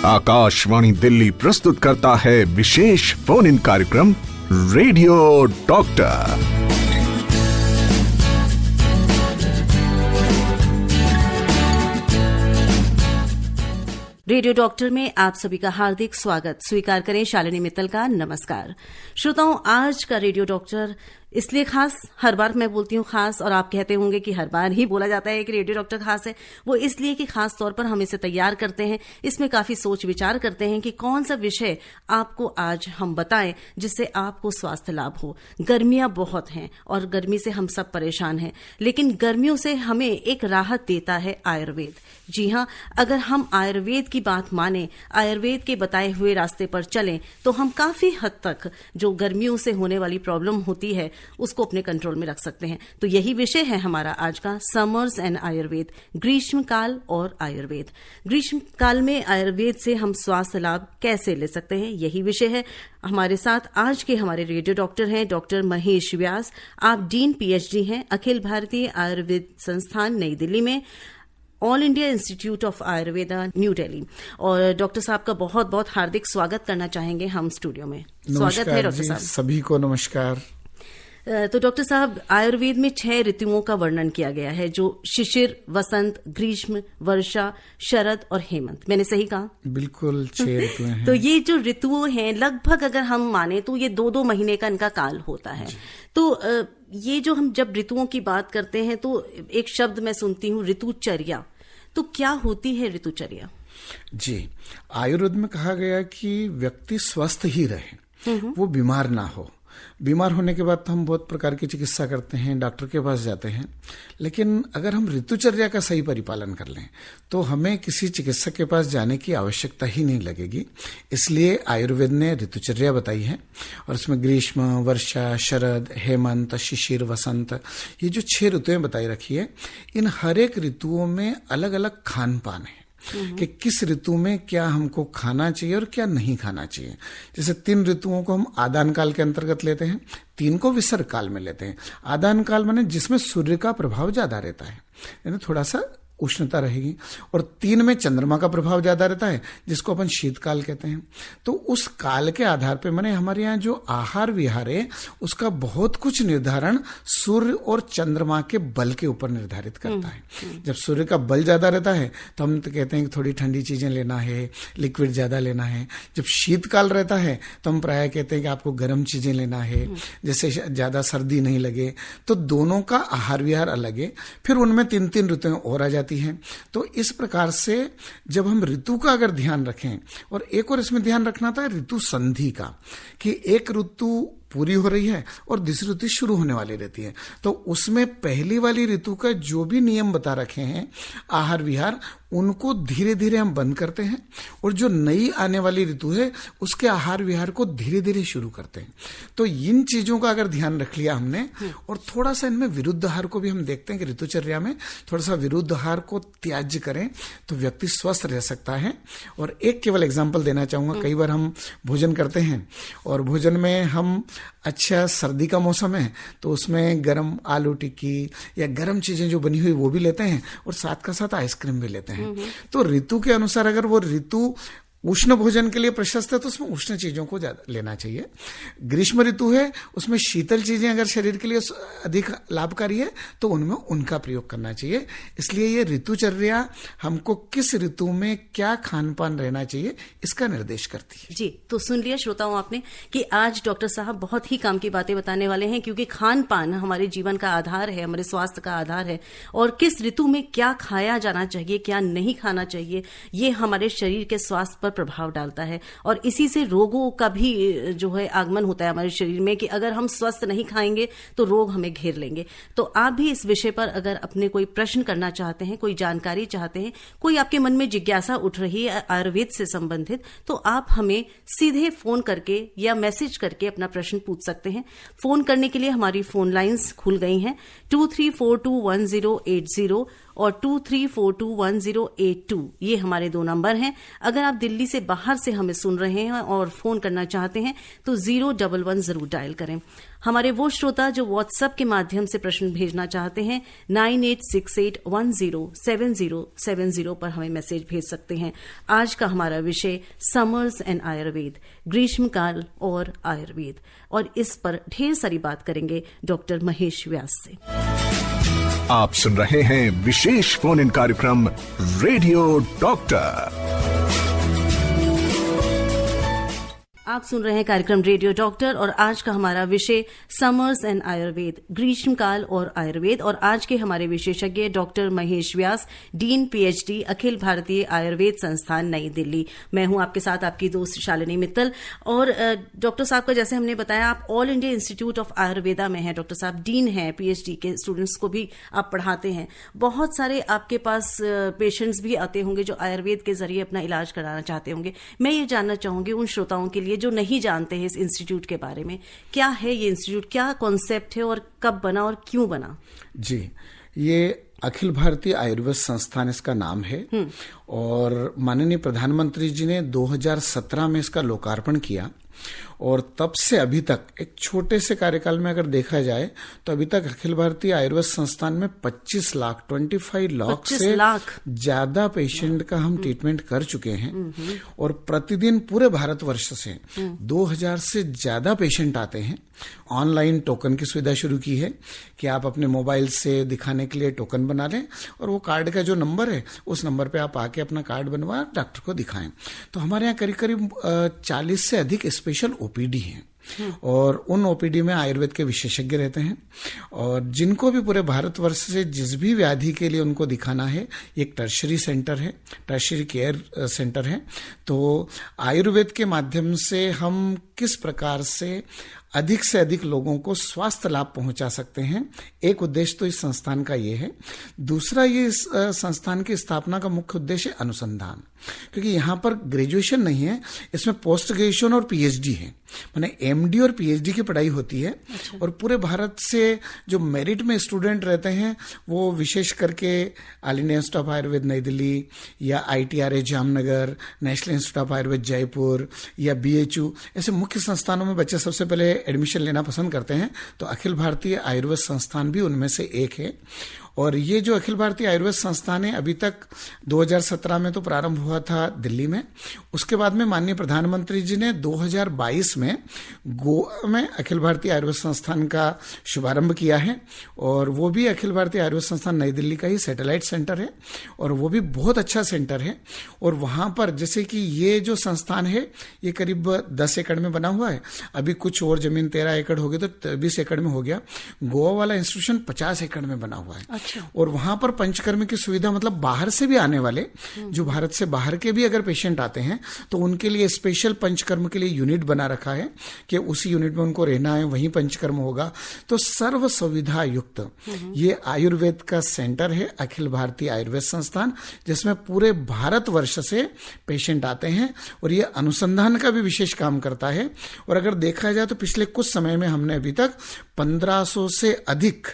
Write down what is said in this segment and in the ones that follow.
आकाशवाणी दिल्ली प्रस्तुत करता है विशेष फोन इन कार्यक्रम रेडियो डॉक्टर। रेडियो डॉक्टर में आप सभी का हार्दिक स्वागत। स्वीकार करें शालिनी मित्तल का नमस्कार। श्रोताओं, आज का रेडियो डॉक्टर इसलिए खास, हर बार मैं बोलती हूँ खास और आप कहते होंगे कि हर बार ही बोला जाता है कि रेडियो डॉक्टर खास है। वो इसलिए कि खास तौर पर हम इसे तैयार करते हैं, इसमें काफी सोच विचार करते हैं कि कौन सा विषय आपको आज हम बताएं जिससे आपको स्वास्थ्य लाभ हो। गर्मियां बहुत हैं और गर्मी से हम सब परेशान हैं, लेकिन गर्मियों से हमें एक राहत देता है आयुर्वेद। जी हाँ, अगर हम आयुर्वेद की बात माने, आयुर्वेद के बताए हुए रास्ते पर चलें तो हम काफी हद तक जो गर्मियों से होने वाली प्रॉब्लम होती है उसको अपने कंट्रोल में रख सकते हैं। तो यही विषय है हमारा आज का, समर्स एंड आयुर्वेद, ग्रीष्म काल और आयुर्वेद। ग्रीष्म काल में आयुर्वेद से हम स्वास्थ्य लाभ कैसे ले सकते हैं, यही विषय है। हमारे साथ आज के हमारे रेडियो डॉक्टर हैं डॉक्टर महेश व्यास। आप डीन पीएचडी हैं अखिल भारतीय आयुर्वेद संस्थान नई दिल्ली में, all India institute of Ayurveda new Delhi. और डॉक्टर साहब का बहुत बहुत हार्दिक स्वागत करना चाहेंगे हम स्टूडियो में। स्वागत है डॉक्टर साहब। सभी को नमस्कार। तो डॉक्टर साहब, आयुर्वेद में 6 ऋतुओं का वर्णन किया गया है, जो शिशिर, वसंत, ग्रीष्म, वर्षा, शरद और हेमंत। मैंने सही कहा? बिल्कुल, 6 ऋतुएं हैं। तो ये जो ऋतुओं हैं लगभग अगर हम माने तो ये 2-2 महीने का इनका काल होता है। तो ये जो हम जब ऋतुओं की बात करते हैं तो एक शब्द मैं सुनती हूँ, ऋतुचर्या। तो क्या होती है ऋतुचर्या? जी, आयुर्वेद में कहा गया कि व्यक्ति स्वस्थ ही रहे, वो बीमार ना हो। बीमार होने के बाद तो हम बहुत प्रकार की चिकित्सा करते हैं, डॉक्टर के पास जाते हैं, लेकिन अगर हम ऋतुचर्या का सही परिपालन कर लें तो हमें किसी चिकित्सक के पास जाने की आवश्यकता ही नहीं लगेगी। इसलिए आयुर्वेद ने ऋतुचर्या बताई है और इसमें ग्रीष्म, वर्षा, शरद, हेमंत, शिशिर, वसंत, ये जो 6 ऋतुएं बताई रखी है, इन हर एक ऋतुओं में अलग अलग खान पान है कि किस ऋतु में क्या हमको खाना चाहिए और क्या नहीं खाना चाहिए। जैसे 3 ऋतुओं को हम आदान काल के अंतर्गत लेते हैं, 3 को विसर्ग काल में लेते हैं। आदान काल माने जिसमें सूर्य का प्रभाव ज्यादा रहता है, यानी थोड़ा सा उष्णता रहेगी, और 3 में चंद्रमा का प्रभाव ज्यादा रहता है, जिसको अपन शीतकाल कहते हैं। तो उस काल के आधार पे माने हमारे यहाँ जो आहार विहार है उसका बहुत कुछ निर्धारण सूर्य और चंद्रमा के बल के ऊपर निर्धारित करता है। जब सूर्य का बल ज्यादा रहता है तो हम तो कहते हैं कि थोड़ी ठंडी चीजें लेना है, लिक्विड ज्यादा लेना है। जब शीतकाल रहता है तो हम प्राय कहते हैं कि आपको गर्म चीजें लेना है, जैसे ज्यादा सर्दी नहीं लगे। तो दोनों का आहार विहार अलग है। फिर उनमें 3-3 ऋतुएं और आ जाती हैं। तो इस प्रकार से जब हम ऋतु का अगर ध्यान रखें, और एक और इसमें ध्यान रखना था ऋतु संधि का, कि एक ऋतु पूरी हो रही है और दूसरी ऋतु शुरू होने वाली रहती है, तो उसमें पहली वाली ऋतु का जो भी नियम बता रखे हैं आहार विहार, उनको धीरे धीरे हम बंद करते हैं, और जो नई आने वाली ऋतु है उसके आहार विहार को धीरे धीरे शुरू करते हैं। तो इन चीजों का अगर ध्यान रख लिया हमने, और थोड़ा सा इनमें विरुद्ध आहार को भी हम देखते हैं कि ऋतुचर्या में थोड़ा सा विरुद्ध आहार को त्याज्य करें तो व्यक्ति स्वस्थ रह सकता है। और एक केवल एग्जाम्पल देना चाहूंगा, कई बार हम भोजन करते हैं और भोजन में हम, अच्छा सर्दी का मौसम है तो उसमें गरम आलू टिक्की या गरम चीजें जो बनी हुई वो भी लेते हैं, और साथ का साथ आइसक्रीम भी लेते हैं। तो ऋतु के अनुसार अगर वो ऋतु उष्ण भोजन के लिए प्रशस्त है तो उसमें उष्ण चीजों को ज्यादा लेना चाहिए। ग्रीष्म ऋतु है, उसमें शीतल चीजें अगर शरीर के लिए अधिक लाभकारी है तो उनमें उनका प्रयोग करना चाहिए। इसलिए ये ऋतुचर्या हमको किस ऋतु में क्या खान पान रहना चाहिए इसका निर्देश करती है। जी, तो सुन लिया श्रोताओं आपने कि आज डॉक्टर साहब बहुत ही काम की बातें बताने वाले हैं, क्योंकि खान पान हमारे जीवन का आधार है, हमारे स्वास्थ्य का आधार है, और किस ऋतु में क्या खाया जाना चाहिए, क्या नहीं खाना चाहिए, ये हमारे शरीर के स्वास्थ्य पर प्रभाव डालता है। और इसी से रोगों का भी जो है आगमन होता है हमारे शरीर में, कि अगर हम स्वस्थ नहीं खाएंगे तो रोग हमें घेर लेंगे। तो आप भी इस विषय पर अगर अपने कोई प्रश्न करना चाहते हैं, कोई जानकारी चाहते हैं, कोई आपके मन में जिज्ञासा उठ रही है आयुर्वेद से संबंधित, तो आप हमें सीधे फोन करके या मैसेज करके अपना प्रश्न पूछ सकते हैं। फोन करने के लिए हमारी फोन लाइंस खुल गई हैं 23421080 और 23421082, ये हमारे 2 नंबर हैं। अगर आप दिल्ली से बाहर से हमें सुन रहे हैं और फोन करना चाहते हैं तो 011 जरूर डायल करें। हमारे वो श्रोता जो व्हाट्सएप के माध्यम से प्रश्न भेजना चाहते हैं 9868107070 पर हमें मैसेज भेज सकते हैं। आज का हमारा विषय समर्स एंड आयुर्वेद, ग्रीष्मकाल और आयुर्वेद, और इस पर ढेर सारी बात करेंगे डॉक्टर महेश व्यास से। आप सुन रहे हैं विशेष फोन इन कार्यक्रम रेडियो डॉक्टर। आप सुन रहे हैं कार्यक्रम रेडियो डॉक्टर और आज का हमारा विषय समर्स एंड आयुर्वेद, ग्रीष्मकाल और आयुर्वेद। और आज के हमारे विशेषज्ञ डॉक्टर महेश व्यास, डीन पीएचडी, अखिल भारतीय आयुर्वेद संस्थान नई दिल्ली। मैं हूं आपके साथ आपकी दोस्त शालिनी मित्तल। और डॉक्टर साहब का जैसे हमने बताया, आप all India institute of Ayurveda में हैं। डॉक्टर साहब डीन हैं, पीएचडी के स्टूडेंट्स को भी आप पढ़ाते हैं। बहुत सारे आपके पास पेशेंट्स भी आते होंगे जो आयुर्वेद के जरिए अपना इलाज कराना चाहते होंगे। मैं ये जानना चाहूंगी उन श्रोताओं के लिए जो नहीं जानते हैं इस इंस्टीट्यूट के बारे में, क्या है ये इंस्टीट्यूट, क्या कॉन्सेप्ट है और कब बना और क्यों बना? जी, ये अखिल भारतीय आयुर्वेद संस्थान इसका नाम है और माननीय प्रधानमंत्री जी ने 2017 में इसका लोकार्पण किया और तब से अभी तक एक छोटे से कार्यकाल में अगर देखा जाए तो अभी तक अखिल भारतीय आयुर्वेद संस्थान में 25 लाख से ज्यादा पेशेंट का हम ट्रीटमेंट कर चुके हैं। और प्रतिदिन पूरे भारतवर्ष से 2000 से ज्यादा पेशेंट आते हैं। ऑनलाइन टोकन की सुविधा शुरू की है कि आप अपने मोबाइल से दिखाने के लिए टोकन बना लें और वो कार्ड का जो नंबर है उस नंबर पे आप आके अपना कार्ड बनवा डॉक्टर को दिखाएं। तो हमारे यहाँ करीब करीब 40 से अधिक स्पेशल ओपीडी हैं और उन ओपीडी में आयुर्वेद के विशेषज्ञ रहते हैं और जिनको भी पूरे भारतवर्ष से जिस भी व्याधि के लिए उनको दिखाना है, एक टर्शरी सेंटर है, टर्शरी केयर सेंटर है। तो आयुर्वेद के माध्यम से हम किस प्रकार से अधिक लोगों को स्वास्थ्य लाभ पहुंचा सकते हैं, एक उद्देश्य तो इस संस्थान का ये है। दूसरा, ये इस संस्थान की स्थापना का मुख्य उद्देश्य अनुसंधान, क्योंकि यहाँ पर ग्रेजुएशन नहीं है, इसमें पोस्ट ग्रेजुएशन और पीएचडी है, माने एमडी और पीएचडी की पढ़ाई होती है। अच्छा। और पूरे भारत से जो मेरिट में स्टूडेंट रहते हैं वो विशेष करके all India institute of Ayurveda नई दिल्ली या ITRA Jamnagar, national institute of Ayurveda Jaipur या BHU, ऐसे मुख्य संस्थानों में बच्चे सबसे पहले एडमिशन लेना पसंद करते हैं। तो अखिल भारतीय आयुर्वेद संस्थान भी उनमें से एक है। और ये जो अखिल भारतीय आयुर्वेद संस्थान है अभी तक 2017 में तो प्रारंभ हुआ था दिल्ली में, उसके बाद में माननीय प्रधानमंत्री जी ने 2022 में गोवा में अखिल भारतीय आयुर्वेद संस्थान का शुभारंभ किया है और वो भी अखिल भारतीय आयुर्वेद संस्थान नई दिल्ली का ही सैटेलाइट सेंटर है और वो भी बहुत अच्छा सेंटर है। और वहाँ पर जैसे कि ये जो संस्थान है ये करीब 10 एकड़ में बना हुआ है, अभी कुछ और जमीन 13 एकड़ हो गई तो 20 एकड़ में हो गया। गोवा वाला इंस्टीट्यूशन 50 एकड़ में बना हुआ है। और वहां पर पंचकर्म की सुविधा, मतलब बाहर से भी आने वाले, जो भारत से बाहर के भी अगर पेशेंट आते हैं तो उनके लिए स्पेशल पंचकर्म के लिए यूनिट बना रखा है कि उसी यूनिट में उनको रहना है, वहीं पंचकर्म होगा। तो सर्व सुविधा युक्त ये आयुर्वेद का सेंटर है अखिल भारतीय आयुर्वेद संस्थान, जिसमें पूरे भारतवर्ष से पेशेंट आते हैं और ये अनुसंधान का भी विशेष काम करता है। और अगर देखा जाए तो पिछले कुछ समय में हमने अभी तक 1500 से अधिक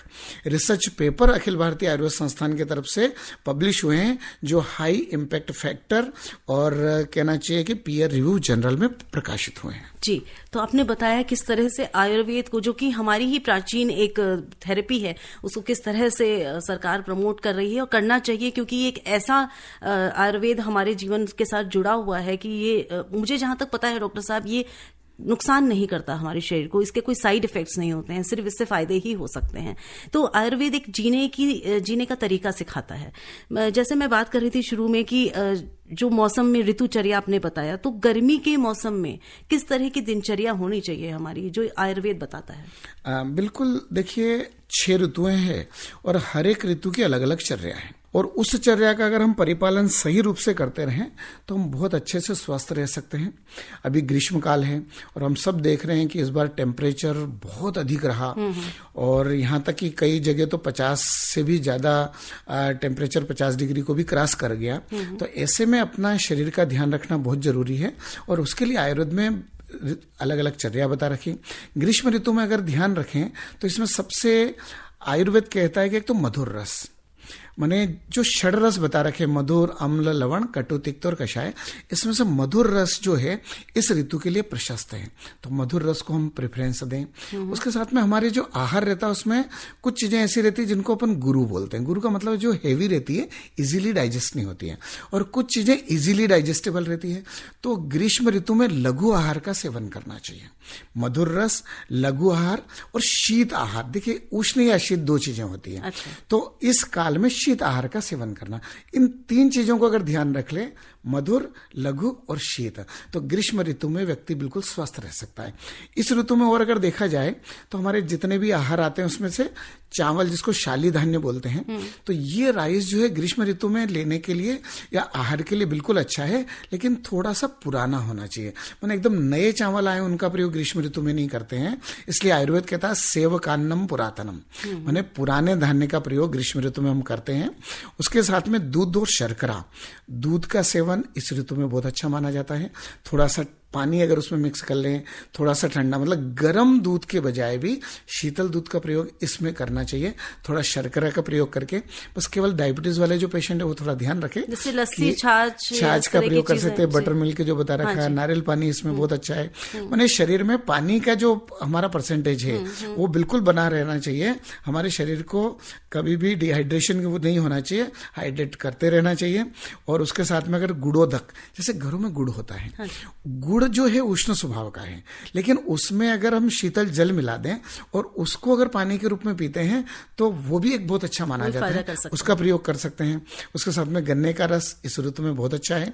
रिसर्च पेपर अखिल भारतीय आयुर्वेद संस्थान की तरफ से पब्लिश हुए हैं जो हाई इम्पैक्ट फैक्टर और कहना चाहिए कि पीयर रिव्यू जर्नल में प्रकाशित हुए हैं। जी, तो आपने बताया किस तरह से आयुर्वेद को, जो कि हमारी ही प्राचीन एक थेरेपी है, उसको किस तरह से सरकार प्रमोट कर रही है और करना चाहिए, क्योंकि ये एक ऐसा आयुर्वेद हमारे जीवन के साथ जुड़ा हुआ है कि ये मुझे जहां तक पता है डॉक्टर साहब, ये नुकसान नहीं करता हमारे शरीर को, इसके कोई साइड इफेक्ट्स नहीं होते हैं, सिर्फ इससे फायदे ही हो सकते हैं। तो आयुर्वेद एक जीने का तरीका सिखाता है। जैसे मैं बात कर रही थी शुरू में कि जो मौसम में ऋतुचर्या आपने बताया, तो गर्मी के मौसम में किस तरह की दिनचर्या होनी चाहिए हमारी, जो आयुर्वेद बताता है? बिल्कुल, देखिए 6 ऋतुएं हैं और हर एक ऋतु की अलग अलग चर्या है और उस चर्या का अगर हम परिपालन सही रूप से करते रहें तो हम बहुत अच्छे से स्वस्थ रह सकते हैं। अभी ग्रीष्मकाल है और हम सब देख रहे हैं कि इस बार टेम्परेचर बहुत अधिक रहा और यहाँ तक कि कई जगह तो 50 से भी ज़्यादा टेम्परेचर 50 डिग्री को भी क्रॉस कर गया। तो ऐसे में अपना शरीर का ध्यान रखना बहुत जरूरी है और उसके लिए आयुर्वेद में अलग अलग चर्या बता रखी। ग्रीष्म ऋतु में अगर ध्यान रखें तो इसमें सबसे आयुर्वेद कहता है कि एक तो मधुर रस, माने जो षड रस बता रखे, मधुर, अम्ल, लवण, कटु, तिक्त और कषाय, इसमें से मधुर रस जो है इस ऋतु के लिए प्रशस्त है, तो मधुर रस को हम प्रेफरेंस दें। उसके साथ में हमारे जो आहार रहता है उसमें कुछ चीजें ऐसी रहती है जिनको अपन गुरु बोलते हैं। गुरु का मतलब जो हेवी रहती है, इजीली डाइजेस्ट नहीं होती है, और कुछ चीजें इजीली डाइजेस्टेबल रहती है। तो ग्रीष्म ऋतु में लघु आहार का सेवन करना चाहिए। मधुर रस, लघु आहार और शीत आहार। देखिए, उष्ण या शीत दो चीजें होती हैं। अच्छा। तो इस काल में शीत आहार का सेवन करना, इन 3 चीजों को अगर ध्यान रख ले, मधुर, लघु और शीत, तो ग्रीष्म ऋतु में व्यक्ति बिल्कुल स्वस्थ रह सकता है। इस ऋतु में और अगर देखा जाए तो हमारे जितने भी आहार आते हैं उसमें से चावल, जिसको शाली धान्य बोलते हैं, तो ये राइस जो है ग्रीष्म ऋतु में लेने के लिए या आहार के लिए बिल्कुल अच्छा है, लेकिन थोड़ा सा पुराना होना चाहिए। मैंने एकदम नए चावल आए उनका प्रयोग ग्रीष्म ऋतु में नहीं करते हैं, इसलिए आयुर्वेद कहता है सेवकान्नम पुरातनम, माने पुराने धान्य का प्रयोग ग्रीष्म ऋतु में हम करते हैं। उसके साथ में दूध और शर्करा, दूध का सेवन इस ऋतु में बहुत अच्छा माना जाता है। थोड़ा सा पानी अगर उसमें मिक्स कर लें, थोड़ा सा ठंडा, मतलब गर्म दूध के बजाय भी शीतल दूध का प्रयोग इसमें करना चाहिए, थोड़ा शर्करा का प्रयोग करके। बस केवल डायबिटीज वाले जो पेशेंट है वो थोड़ा ध्यान रखें, जैसे लस्सी, छाछ का प्रयोग कर सकते हैं, बटर मिल्क जो बता रखा है, नारियल पानी इसमें बहुत अच्छा है। माने शरीर में पानी का जो हमारा परसेंटेज है वो बिल्कुल बना रहना चाहिए। हमारे शरीर को कभी भी डिहाइड्रेशन नहीं होना चाहिए, हाइड्रेट करते रहना चाहिए। और उसके साथ में अगर गुड़ोदक, जैसे घरों में गुड़ होता है, गुड़ जो है उष्ण स्वभाव का है, लेकिन उसमें अगर हम शीतल जल मिला दें और उसको अगर पानी के रूप में पीते हैं तो वो भी एक बहुत अच्छा माना जाता है, उसका प्रयोग कर सकते हैं। उसके साथ में गन्ने का रस इस ऋतु में बहुत अच्छा है।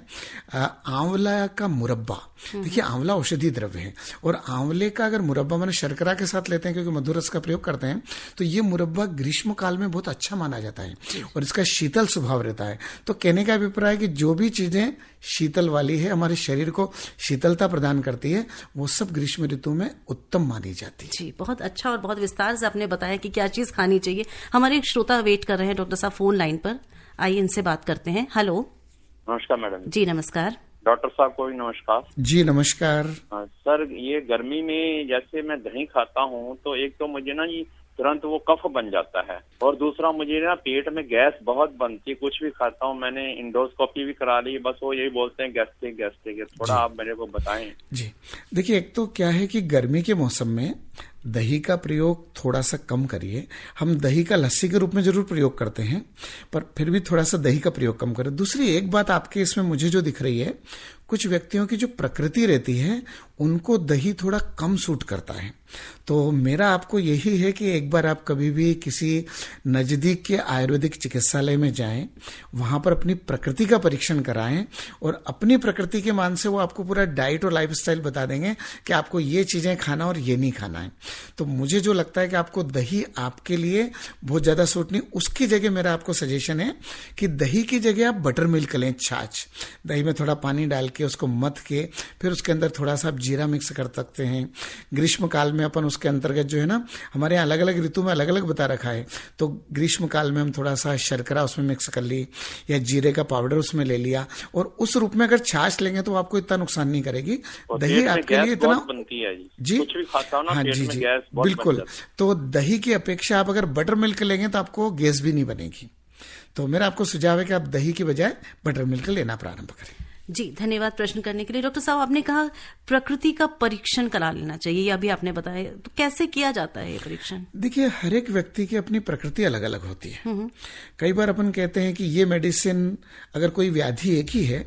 आंवला का मुरब्बा, देखिए आंवला औषधि द्रव्य है, और आंवले का अगर मुरब्बा मैंने शर्करा के साथ लेते हैं क्योंकि मधुर रस का प्रयोग करते हैं, तो ये मुरब्बा ग्रीष्म काल में बहुत अच्छा माना जाता है और इसका शीतल स्वभाव रहता है। तो कहने का अभिप्राय है कि जो भी चीजें शीतल वाली है, हमारे शरीर को शीतलता प्रदान करती है, वो सब ग्रीष्म ऋतु में उत्तम मानी जाती है। जी, बहुत अच्छा और बहुत विस्तार से आपने बताया कि क्या चीज खानी चाहिए। हमारे एक श्रोता वेट कर रहे हैं डॉक्टर साहब फोन लाइन पर, आइए इनसे बात करते हैं। हेलो। नमस्कार मैडम। जी नमस्कार। डॉक्टर साहब को भी नमस्कार। जी नमस्कार। सर, ये गर्मी में जैसे मैं दही खाता हूँ तो एक तो मुझे ना ये तुरंत वो कफ बन जाता है, और दूसरा मुझे ना पेट में गैस बहुत बनती है। कुछ भी खाता हूँ, मैंने इंडोस्कोपी भी करा ली, बस वो यही बोलते हैं गैस्ट्रिक गैस्ट्रिक है। थोड़ा आप मेरे को बताएं। जी देखिए, एक तो क्या है कि गर्मी के मौसम में दही का प्रयोग थोड़ा सा कम करिए। हम दही का लस्सी के रूप में जरूर प्रयोग करते हैं, पर फिर भी थोड़ा सा दही का प्रयोग कम करें। दूसरी एक बात आपके इसमें मुझे जो दिख रही है, कुछ व्यक्तियों की जो प्रकृति रहती है उनको दही थोड़ा कम सूट करता है। तो मेरा आपको यही है कि एक बार आप कभी भी किसी नजदीक के आयुर्वेदिक चिकित्सालय में जाएं, वहां पर अपनी प्रकृति का परीक्षण कराएं, और अपनी प्रकृति के मान से वो आपको पूरा डाइट और लाइफस्टाइल बता देंगे कि आपको ये चीजें खाना और ये नहीं खाना है। तो मुझे जो लगता है कि आपको दही आपके लिए बहुत ज्यादा सूट नहीं, उसकी जगह मेरा आपको सजेशन है कि दही की जगह आप बटर मिल्क लें, छाछ। दही में थोड़ा पानी डाल के उसको मथ के फिर उसके अंदर थोड़ा सा आप जीरा मिक्स कर सकते हैं। ग्रीष्म काल में अपन उसके अंतर्गत जो है ना, हमारे यहाँ अलग अलग ऋतु में अलग अलग बता रखा है, तो ग्रीष्म काल में हम थोड़ा सा शर्करा उसमें मिक्स कर ली या जीरे का पाउडर उसमें ले लिया, और उस रूप में अगर छाछ लेंगे तो आपको इतना नुकसान नहीं करेगी। दही आपके लिए इतना बनती है जी, कुछ भी खाता हूं ना, हाँ पेट जी में जी गैस बहुत बिल्कुल। तो दही की अपेक्षा आप अगर बटर मिल्क लेंगे तो आपको गैस भी नहीं बनेगी। तो मेरा आपको सुझाव है कि आप दही की बजाय बटर मिल्क लेना प्रारंभ करें। जी धन्यवाद प्रश्न करने के लिए। डॉक्टर साहब, आपने कहा प्रकृति का परीक्षण करा लेना चाहिए, यह भी आपने बताया, तो कैसे किया जाता है ये परीक्षण? देखिए, हर एक व्यक्ति की अपनी प्रकृति अलग अलग होती है। कई बार अपन कहते हैं कि ये मेडिसिन, अगर कोई व्याधि एक ही है,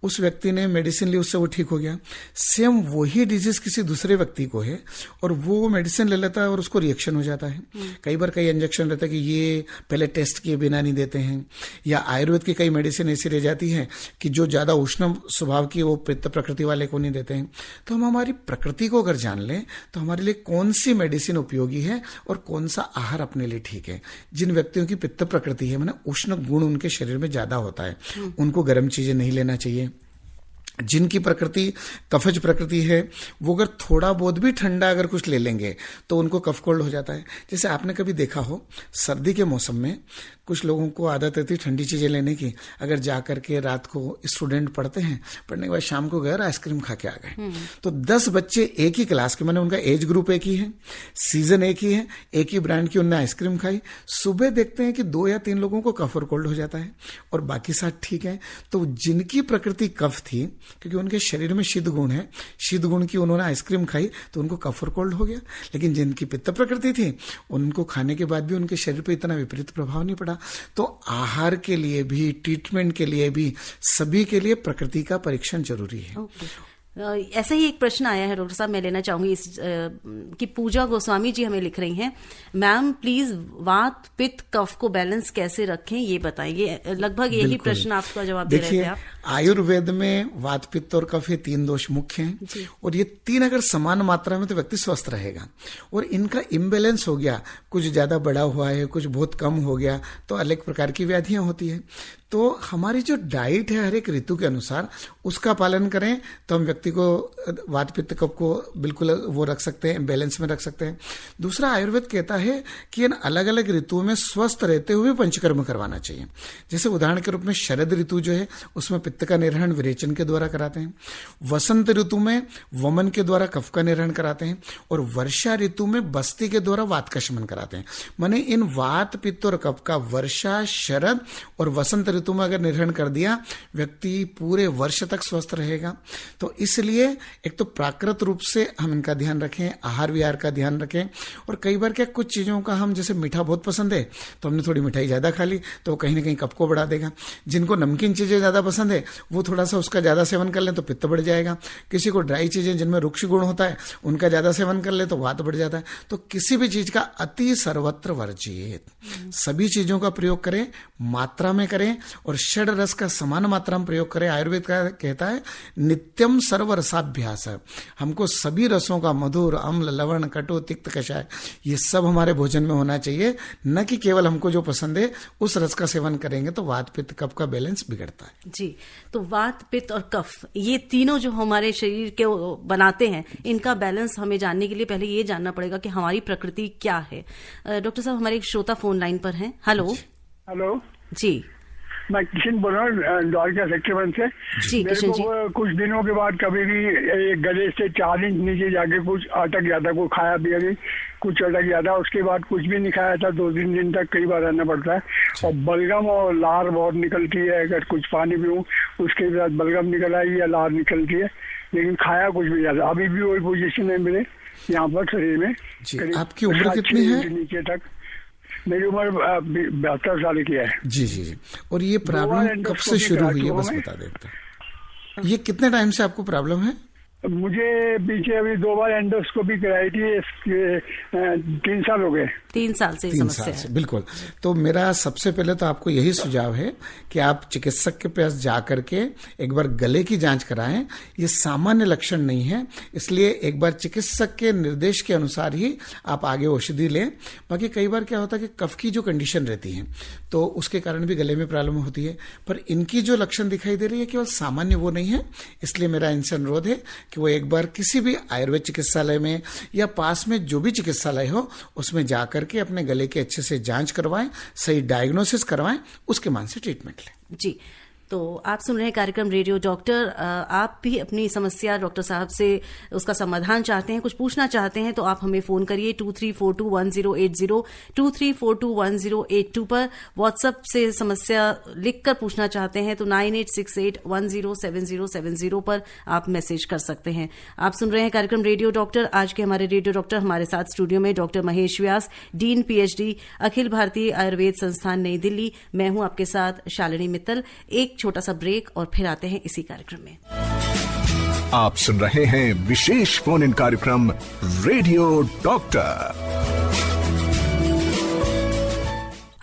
उस व्यक्ति ने मेडिसिन ली, उससे वो ठीक हो गया, सेम वही डिजीज किसी दूसरे व्यक्ति को है और वो मेडिसिन ले लेता है और उसको रिएक्शन हो जाता है। कई बार कई इंजेक्शन रहता है कि ये पहले टेस्ट किए बिना नहीं देते हैं, या आयुर्वेद की कई मेडिसिन ऐसी रह जाती है कि जो ज्यादा उष्ण स्वभाव की वो पित्त प्रकृति वाले को नहीं देते हैं। तो हम हमारी प्रकृति को अगर जान लें तो हमारे लिए कौन सी मेडिसिन उपयोगी है और कौन सा आहार अपने लिए ठीक है। जिन व्यक्तियों की पित्त प्रकृति है, माने उष्ण गुण उनके शरीर में ज्यादा होता है, उनको गर्म चीजें नहीं लेना चाहिए। जिनकी प्रकृति कफज प्रकृति है, वो अगर थोड़ा बहुत भी ठंडा अगर कुछ ले लेंगे तो उनको कफ कोल्ड हो जाता है। जैसे आपने कभी देखा हो सर्दी के मौसम में कुछ लोगों को आदत रहती है ठंडी चीजें लेने की, अगर जा करके रात को स्टूडेंट पढ़ते हैं, पढ़ने के बाद शाम को गए आइसक्रीम खा के आ गए, तो 10 बच्चे एक ही क्लास के, माने उनका एज ग्रुप एक ही है, सीजन एक ही है, एक ही ब्रांड की उन्होंने आइसक्रीम खाई, सुबह देखते हैं कि 2 या 3 लोगों को कफ और कोल्ड हो जाता है और बाकी 7 ठीक है। तो जिनकी प्रकृति कफ थी, क्योंकि उनके शरीर में शीत गुण है, शीत गुण की उन्होंने आइसक्रीम खाई तो उनको कफ और कोल्ड हो गया। लेकिन जिनकी पित्त प्रकृति थी, उनको खाने के बाद भी उनके शरीर पर इतना विपरीत प्रभाव नहीं पड़ा। तो आहार के लिए भी, ट्रीटमेंट के लिए भी, सभी के लिए प्रकृति का परीक्षण जरूरी है। ऐसा ही एक प्रश्न आया है डॉक्टर साहब, मैं लेना चाहूंगी इस कि पूजा गोस्वामी जी हमें लिख रही हैं, मैम प्लीज वात पित्त कफ को बैलेंस कैसे रखें ये बताइए। लगभग यही प्रश्न आपका जवाब दे रहे थे आप। आयुर्वेद में वात पित्त और कफ ये 3 दोष मुख्य हैं और ये 3 अगर समान मात्रा में तो व्यक्ति स्वस्थ रहेगा। और इनका इम्बैलेंस हो गया, कुछ ज्यादा बड़ा हुआ है, कुछ बहुत कम हो गया, तो अलग प्रकार की व्याधियां होती है। तो हमारी जो डाइट है हर एक ऋतु के अनुसार उसका पालन करें तो हम व्यक्ति को वात पित्त कफ को बिल्कुल वो रख सकते हैं, बैलेंस में रख सकते हैं। दूसरा, आयुर्वेद कहता है कि इन अलग अलग ऋतुओं में स्वस्थ रहते हुए पंचकर्म करवाना चाहिए। जैसे उदाहरण के रूप में शरद ऋतु जो है उसमें पित्त का निर्वहन विरेचन के द्वारा कराते हैं, वसंत ऋतु में वमन के द्वारा कफ का निर्वहन कराते हैं और वर्षा ऋतु में बस्ती के द्वारा वात का शमन कराते हैं। माने इन वात पित्त और कफ का वर्षा, शरद और वसंत ऋतु में अगर निर्वहन कर दिया, व्यक्ति पूरे वर्ष तक स्वस्थ रहेगा। तो इसलिए एक तो प्राकृत रूप से हम इनका ध्यान रखें, आहार विहार का ध्यान रखें। और कई बार क्या कुछ चीजों का हम, जैसे मीठा बहुत पसंद है तो हमने थोड़ी मिठाई ज्यादा खा ली तो कहीं ना कहीं कफ को बढ़ा देगा। जिनको नमकीन चीजें ज्यादा पसंद है वो थोड़ा सा उसका ज्यादा सेवन कर ले तो पित्त बढ़ जाएगा। किसी को ड्राई चीजें जिनमें रुक्ष गुण होता है उनका ज्यादा सेवन कर ले तो वात बढ़ जाता है। तो किसी भी चीज का अति सर्वत्र वर्जित, सभी चीजों का प्रयोग करें, मात्रा में करें और षड रस का समान मात्रा में प्रयोग करें। आयुर्वेद का कहता है नित्यम सर्व रसाभ्यास, हमको सभी रसों का, मधुर, अम्ल, लवण, कटु, तिक्त, कषाय, ये सब हमारे भोजन में होना चाहिए, न कि केवल हमको जो पसंद है उस रस का सेवन करेंगे तो वात पित्त कफ का बैलेंस बिगड़ता है। जी, तो वात पित्त और कफ ये तीनों जो हमारे शरीर के बनाते हैं, इनका बैलेंस हमें जानने के लिए पहले ये जानना पड़ेगा कि हमारी प्रकृति क्या है। डॉक्टर साहब, हमारे एक श्रोता फोन लाइन पर हैं। हेलो। हेलो जी, मैं किशन बोल रहा हूँ द्वारका सेक्टर 1 से। जी किशन जी। कुछ दिनों के बाद कभी भी गले से 4 इंच नीचे जाके कुछ अटक जाता, कुछ खाया पिया भी कुछ अटक जाता, उसके बाद कुछ भी नहीं खाया था, 2-3 दिन तक कई बार रहना पड़ता है। और बलगम और लार बहुत निकलती है, अगर कुछ पानी पीऊँ उसके बाद बलगम निकल आई या लार निकलती है, लेकिन खाया कुछ भी जाता। अभी भी वही पोजीशन है मेरे यहाँ पर शरीर में। आपकी उम्र कितनी है? नीचे तक मेरी उम्र 72 साल की है। जी जी जी। और ये प्रॉब्लम कब से शुरू हुई है बस बता देता। ये कितने टाइम से आपको प्रॉब्लम है? मुझे पीछे अभी 2 बार एंडोस्कोपी कराई थी, 3 साल हो गए। 3 साल से समस्या है। बिल्कुल। तो मेरा सबसे पहले तो आपको यही सुझाव है कि आप चिकित्सक के पास जा करके एक बार गले की जांच कराएं। ये सामान्य लक्षण नहीं है, इसलिए एक बार चिकित्सक के निर्देश के अनुसार ही आप आगे औषधि लें। बाकी कई बार क्या होता है कि कफ की जो कंडीशन रहती है तो उसके कारण भी गले में प्रॉब्लम होती है, पर इनकी जो लक्षण दिखाई दे रही है केवल सामान्य वो नहीं है। इसलिए मेरा इनसे अनुरोध है कि वो एक बार किसी भी आयुर्वेद चिकित्सालय में या पास में जो भी चिकित्सालय हो उसमें जाकर के अपने गले के अच्छे से जांच करवाएं, सही डायग्नोसिस करवाएं, उसके मान से ट्रीटमेंट लें। जी, तो आप सुन रहे हैं कार्यक्रम रेडियो डॉक्टर। आप भी अपनी समस्या डॉक्टर साहब से उसका समाधान चाहते हैं, कुछ पूछना चाहते हैं, तो आप हमें फोन करिए 23421080, 23421082 पर। व्हाट्सएप से समस्या लिखकर पूछना चाहते हैं तो 9868107070 पर आप मैसेज कर सकते हैं। आप सुन रहे हैं कार्यक्रम रेडियो डॉक्टर। आज के हमारे रेडियो डॉक्टर हमारे साथ स्टूडियो में डॉक्टर महेश व्यास, डीन PhD, अखिल भारतीय आयुर्वेद संस्थान नई दिल्ली। मैं हूं आपके साथ शालिनी मित्तल। एक छोटा सा ब्रेक और फिर आते हैं इसी कार्यक्रम में। आप सुन रहे हैं विशेष फोन इन कार्यक्रम रेडियो डॉक्टर।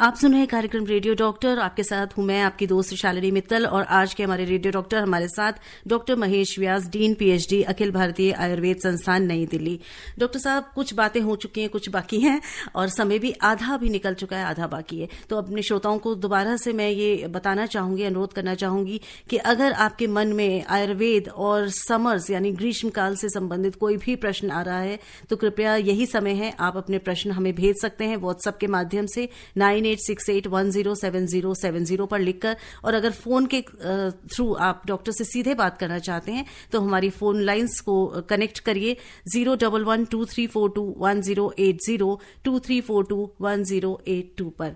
आप सुन रहे हैं कार्यक्रम रेडियो डॉक्टर। आपके साथ हूं मैं, आपकी दोस्त शालिनी मित्तल। और आज के हमारे रेडियो डॉक्टर हमारे साथ डॉक्टर महेश व्यास, डीन पीएचडी, अखिल भारतीय आयुर्वेद संस्थान नई दिल्ली। डॉक्टर साहब, कुछ बातें हो चुकी हैं, कुछ बाकी हैं और समय भी आधा भी निकल चुका है, आधा बाकी है। तो अपने श्रोताओं को दोबारा से मैं ये बताना चाहूंगी, अनुरोध करना चाहूंगी कि अगर आपके मन में आयुर्वेद और समर्स यानी ग्रीष्मकाल से संबंधित कोई भी प्रश्न आ रहा है तो कृपया यही समय है, आप अपने प्रश्न हमें भेज सकते हैं व्हाट्सएप के माध्यम से 9868107070 पर लिखकर। और अगर फोन के थ्रू आप डॉक्टर से सीधे बात करना चाहते हैं तो हमारी फोन लाइंस को कनेक्ट करिए 01123421080 23421082 पर।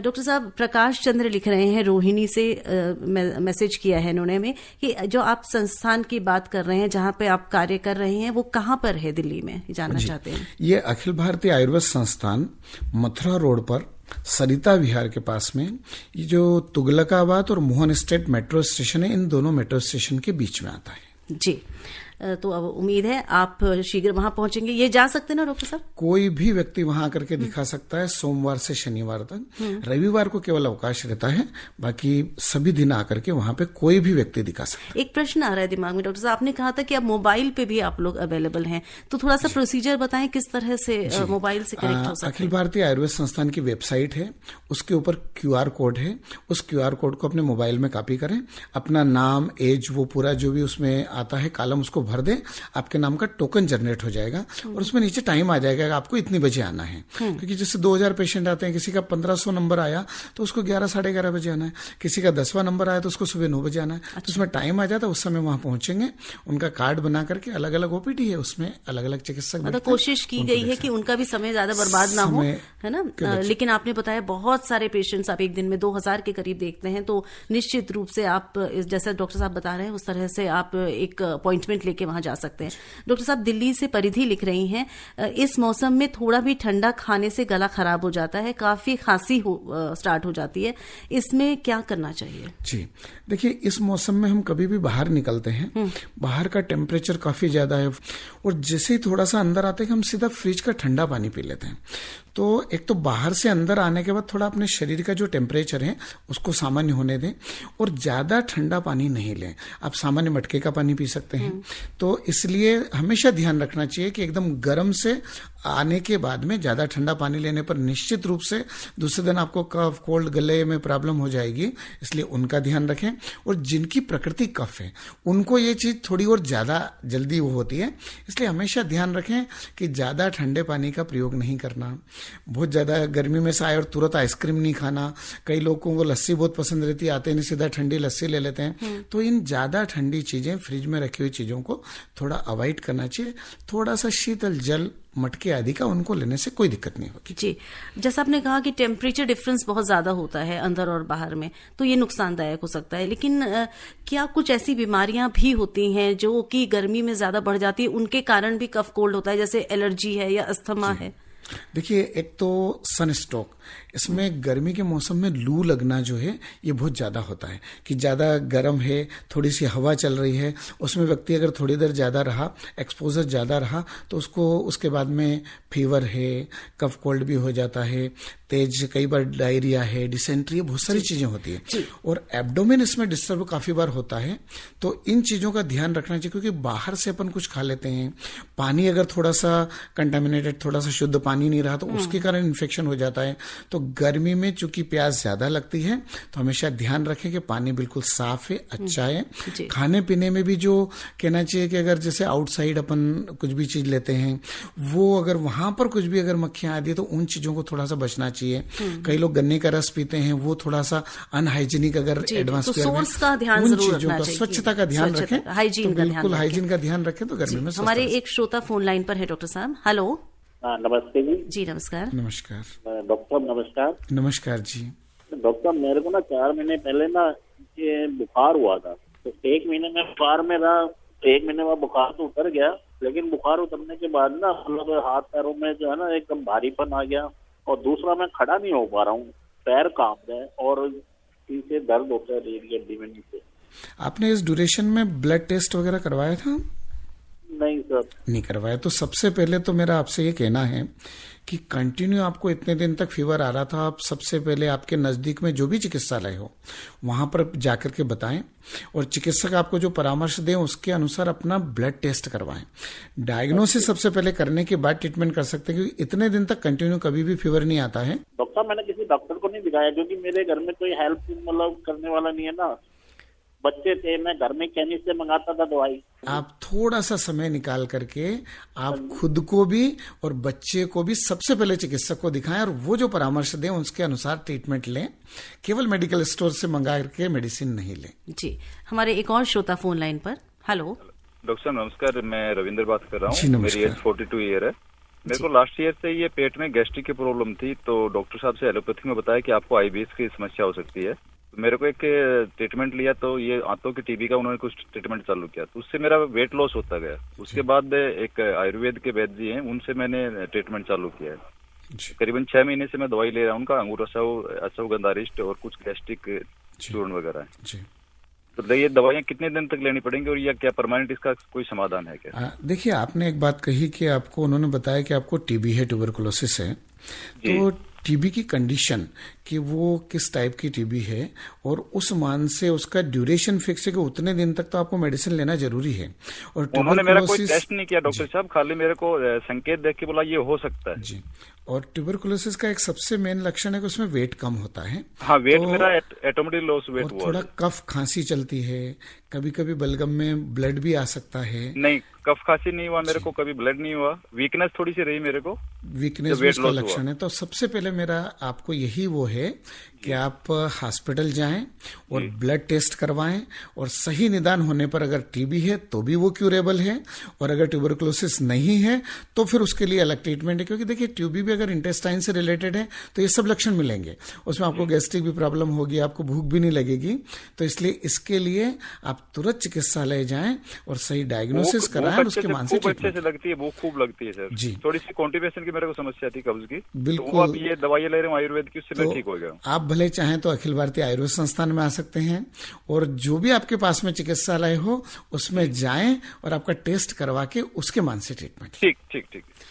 डॉक्टर साहब, प्रकाश चंद्र लिख रहे हैं, रोहिणी से मैसेज किया है इन्होंने में कि जो आप संस्थान की बात कर रहे हैं, जहां पे आप कार्य कर रहे हैं, वो कहां पर है दिल्ली में, जानना चाहते हैं। ये अखिल भारतीय आयुर्वेद संस्थान मथुरा रोड पर सरिता विहार के पास में, ये जो तुगलकाबाद और मोहन स्टेट मेट्रो स्टेशन है, इन दोनों मेट्रो स्टेशन के बीच में आता है जी। तो अब उम्मीद है आप शीघ्र वहां पहुंचेंगे। ये जा सकते हैं ना डॉक्टर साहब? कोई भी व्यक्ति वहां आकर के दिखा सकता है, सोमवार से शनिवार तक। रविवार को केवल अवकाश रहता है, बाकी सभी दिन आकर के वहां पे कोई भी व्यक्ति दिखा सकता है। एक प्रश्न आ रहा है दिमाग में डॉक्टर साहब, आपने कहा था कि अब मोबाइल पे भी आप लोग अवेलेबल हैं, तो थोड़ा सा प्रोसीजर बताएं किस तरह से मोबाइल से कनेक्ट हो सकते हैं। अखिल भारतीय आयुर्वेद संस्थान की वेबसाइट है, उसके ऊपर QR कोड है। उस QR कोड को अपने मोबाइल में कॉपी करें, अपना नाम, एज, वो पूरा जो भी उसमें आता है कॉलम, उसको भर दें। आपके नाम का टोकन जनरेट हो जाएगा और उसमें नीचे टाइम आ जाएगा कि आपको इतनी बजे आना है। क्योंकि जैसे 2000 पेशेंट आते हैं, किसी का 1500 नंबर आया तो उसको 11 साढ़े 11 बजे आना है, किसी का 10वां नंबर आया तो उसको सुबह 9 बजे आना है। तो उसमें टाइम आ जाता है, उस समय वहां पहुंचेंगे। उनका कार्ड बना करके, अलग अलग OPD है, उसमें अलग अलग चिकित्सक, मतलब कोशिश की गई है कि उनका भी समय ज्यादा बर्बाद ना हो, है ना। लेकिन आपने बताया बहुत सारे पेशेंट्स आप एक दिन में 2000 के करीब देखते हैं, तो निश्चित रूप से आप जैसे डॉक्टर साहब बता रहे हैं उस तरह से आप एक अपॉइंटमेंट लेके वहां जा सकते हैं। डॉक्टर साहब, दिल्ली से परिधि लिख रही हैं, इस मौसम में थोड़ा भी ठंडा खाने से गला खराब हो जाता है, काफी खांसी स्टार्ट हो जाती है, इसमें क्या करना चाहिए? जी देखिए, इस मौसम में हम कभी भी बाहर निकलते हैं, बाहर का टेम्परेचर काफी ज्यादा है और जैसे ही थोड़ा सा अंदर आते हैं हम सीधा फ्रिज का ठंडा पानी पी लेते हैं। तो एक तो बाहर से अंदर आने के बाद थोड़ा अपने शरीर का जो टेम्परेचर है उसको सामान्य होने दें और ज्यादा ठंडा पानी नहीं लें। आप सामान्य मटके का पानी पी सकते हैं। तो इसलिए हमेशा ध्यान रखना चाहिए कि एकदम गर्म से आने के बाद में ज्यादा ठंडा पानी लेने पर निश्चित रूप से दूसरे दिन आपको कफ, कोल्ड, गले में प्रॉब्लम हो जाएगी, इसलिए उनका ध्यान रखें। और जिनकी प्रकृति कफ है उनको ये चीज थोड़ी और ज्यादा जल्दी वो होती है, इसलिए हमेशा ध्यान रखें कि ज्यादा ठंडे पानी का प्रयोग नहीं करना। बहुत ज्यादा गर्मी में से आए और तुरंत आइसक्रीम नहीं खाना। कई लोगों को लस्सी बहुत पसंद रहती है, आते नहीं सीधा ठंडी लस्सी ले लेते हैं। तो इन ज्यादा ठंडी चीजें, फ्रिज में रखी हुई चीजों को थोड़ा अवॉइड करना चाहिए। थोड़ा सा शीतल जल, मटके आदि का, उनको लेने से कोई दिक्कत नहीं होगी। जी, जैसा आपने कहा कि टेम्परेचर डिफरेंस बहुत ज्यादा होता है अंदर और बाहर में, तो ये नुकसानदायक हो सकता है। लेकिन क्या कुछ ऐसी बीमारियां भी होती हैं जो कि गर्मी में ज्यादा बढ़ जाती है, उनके कारण भी कफ कोल्ड होता है, जैसे एलर्जी है या अस्थमा है? देखिए, एक तो सनस्ट्रोक, इसमें गर्मी के मौसम में लू लगना जो है ये बहुत ज्यादा होता है कि ज्यादा गर्म है, थोड़ी सी हवा चल रही है, उसमें व्यक्ति अगर थोड़ी देर ज्यादा रहा, एक्सपोजर ज्यादा रहा, तो उसको उसके बाद में फीवर है, कफ कोल्ड भी हो जाता है, तेज, कई बार डायरिया है, डिसेंट्री, बहुत सारी चीजें होती है और एब्डोमेन इसमें डिस्टर्ब काफी बार होता है। तो इन चीजों का ध्यान रखना चाहिए, क्योंकि बाहर से अपन कुछ खा लेते हैं, पानी अगर थोड़ा सा कंटामिनेटेड, थोड़ा सा शुद्ध पानी नहीं रहा तो उसके कारण इन्फेक्शन हो जाता है। तो गर्मी में चूंकि प्यास ज्यादा लगती है तो हमेशा ध्यान रखें कि पानी बिल्कुल साफ है, अच्छा है। खाने पीने में भी जो कहना चाहिए कि अगर जैसे आउटसाइड अपन कुछ भी चीज लेते हैं, वो अगर वहां पर कुछ भी अगर मक्खियां आती है तो उन चीजों को थोड़ा सा बचना चाहिए। कई लोग गन्ने का रस पीते हैं, वो थोड़ा सा अनहाइजीनिक, अगर एटमॉस्फेयर में उन चीजों का, स्वच्छता का ध्यान रखें, बिल्कुल हाइजीन का ध्यान रखें तो गर्मी में। हमारे एक श्रोता फोन लाइन पर है डॉक्टर साहब। हेलो। नमस्ते जी। जी नमस्कार। नमस्कार डॉक्टर, नमस्कार। नमस्कार जी। डॉक्टर, मेरे को ना 4 महीने पहले ना ये बुखार हुआ था, तो 1 महीने में बुखार में रहा, 1 महीने में बुखार तो उतर गया, लेकिन बुखार उतरने के बाद ना मतलब हाथ पैरों में जो है ना एकदम भारीपन आ गया और दूसरा मैं खड़ा नहीं हो पा रहा हूँ, पैर कांप रहे और पीछे दर्द होता है रीढ़ की हड्डी में नीचे। आपने इस ड्यूरेशन में ब्लड टेस्ट वगैरह करवाया था? नहीं सर। नहीं करवाया। तो सबसे पहले तो मेरा आपसे ये कहना है कि कंटिन्यू आपको इतने दिन तक फीवर आ रहा था, आप सबसे पहले आपके नज़दीक में जो भी चिकित्सालय हो वहाँ पर जाकर के बताएं और चिकित्सक आपको जो परामर्श दें उसके अनुसार अपना ब्लड टेस्ट करवाएं। डायग्नोसिस सबसे पहले करने के बाद ट्रीटमेंट कर सकते हैं, क्योंकि इतने दिन तक कंटिन्यू कभी भी फीवर नहीं आता है। डॉक्टर साहब मैंने किसी डॉक्टर को नहीं दिखाया क्योंकि मेरे घर में कोई हेल्प मतलब करने वाला नहीं है ना, बच्चे थे, मैं घर में कैनी से मंगाता था दवाई। आप थोड़ा सा समय निकाल करके आप खुद को भी और बच्चे को भी सबसे पहले चिकित्सक को दिखाएं और वो जो परामर्श दें उसके अनुसार ट्रीटमेंट लें, केवल मेडिकल स्टोर से मंगा करके मेडिसिन नहीं लें। जी, हमारे एक और श्रोता फोन लाइन पर। हेलो डॉक्टर साहब नमस्कार, मैं रविंद्र बात कर रहा जी, हूँ। नमस्कार। मेरी एज 42 ईयर है। मेरे को लास्ट ईयर से ये पेट में गैस्ट्रिक की प्रॉब्लम थी, तो डॉक्टर साहब से एलोपैथी में बताया कि आपको IBS की समस्या हो सकती है। तो मेरे को एक ट्रीटमेंट लिया, तो ये आंतों की टीबी का उन्होंने कुछ ट्रीटमेंट चालू किया, तो उससे मेरा वेट लॉस होता गया। उसके बाद एक आयुर्वेद के वैद्य जी हैं, उनसे मैंने ट्रीटमेंट चालू किया है। करीबन 6 महीने से मैं दवाई ले रहा हूँ उनका, अंगूर अश्वगंधारिष्ट और कुछ गैस्ट्रिक चूर्ण वगैरह है। तो ये दवाइयाँ कितने दिन तक लेनी पड़ेंगी और या क्या परमानेंट इसका कोई समाधान है क्या? देखिए, आपने एक बात कही कि आपको उन्होंने बताया कि आपको टीबी है, ट्यूबरकुलोसिस है। तो टीबी की कंडीशन कि वो किस टाइप की टीबी है और उस मान से उसका ड्यूरेशन फिक्स है कि उतने दिन तक तो आपको मेडिसिन लेना जरूरी है। और उन्होंने मेरा कोई टेस्ट नहीं किया डॉक्टर साहब, खाली मेरे को संकेत देख के बोला ये हो सकता है जी। और ट्यूबरकुलोसिस का एक सबसे मेन लक्षण है कि उसमें वेट कम होता है। हाँ, वेट मेरा ऑटोमेटिक लॉस वेट हुआ। थोड़ा कफ खांसी चलती है, कभी कभी बलगम में ब्लड भी आ सकता है। नहीं, कफ खांसी नहीं हुआ मेरे को, कभी ब्लड नहीं हुआ, वीकनेस थोड़ी सी रही मेरे को, वीकनेस भी उसका लक्षण है। तो सबसे पहले मेरा आपको यही वो है कि आप हॉस्पिटल जाएं और ब्लड टेस्ट करवाएं और सही निदान होने पर अगर टीबी है तो भी वो क्यूरेबल है और अगर ट्यूबरकुलोसिस नहीं है तो फिर उसके लिए अलग ट्रीटमेंट है। क्योंकि देखिए, टीबी भी अगर इंटेस्टाइन से रिलेटेड है तो ये सब लक्षण मिलेंगे, उसमें आपको गैस्ट्रिक भी प्रॉब्लम होगी, आपको भूख भी नहीं लगेगी। तो इसलिए इसके लिए आप तुरंत चिकित्सालय जाएं और सही डायग्नोसिस कराएं और उसके मान से अच्छे से लगती है, भूख खूब लगती है सर जी। थोड़ी सी कॉन्स्टिपेशन की मेरे को समस्या थी, कब्ज की। बिल्कुल। तो अब ये दवाई ले रहे हूँ आयुर्वेद की, उससे मैं ठीक हो गया। आप भले चाहें तो अखिल भारतीय आयुर्वेद संस्थान में आ सकते हैं और जो भी आपके पास में चिकित्सालय हो उसमें जाएं और आपका टेस्ट करवा के उसके मान से ट्रीटमेंट। ठीक,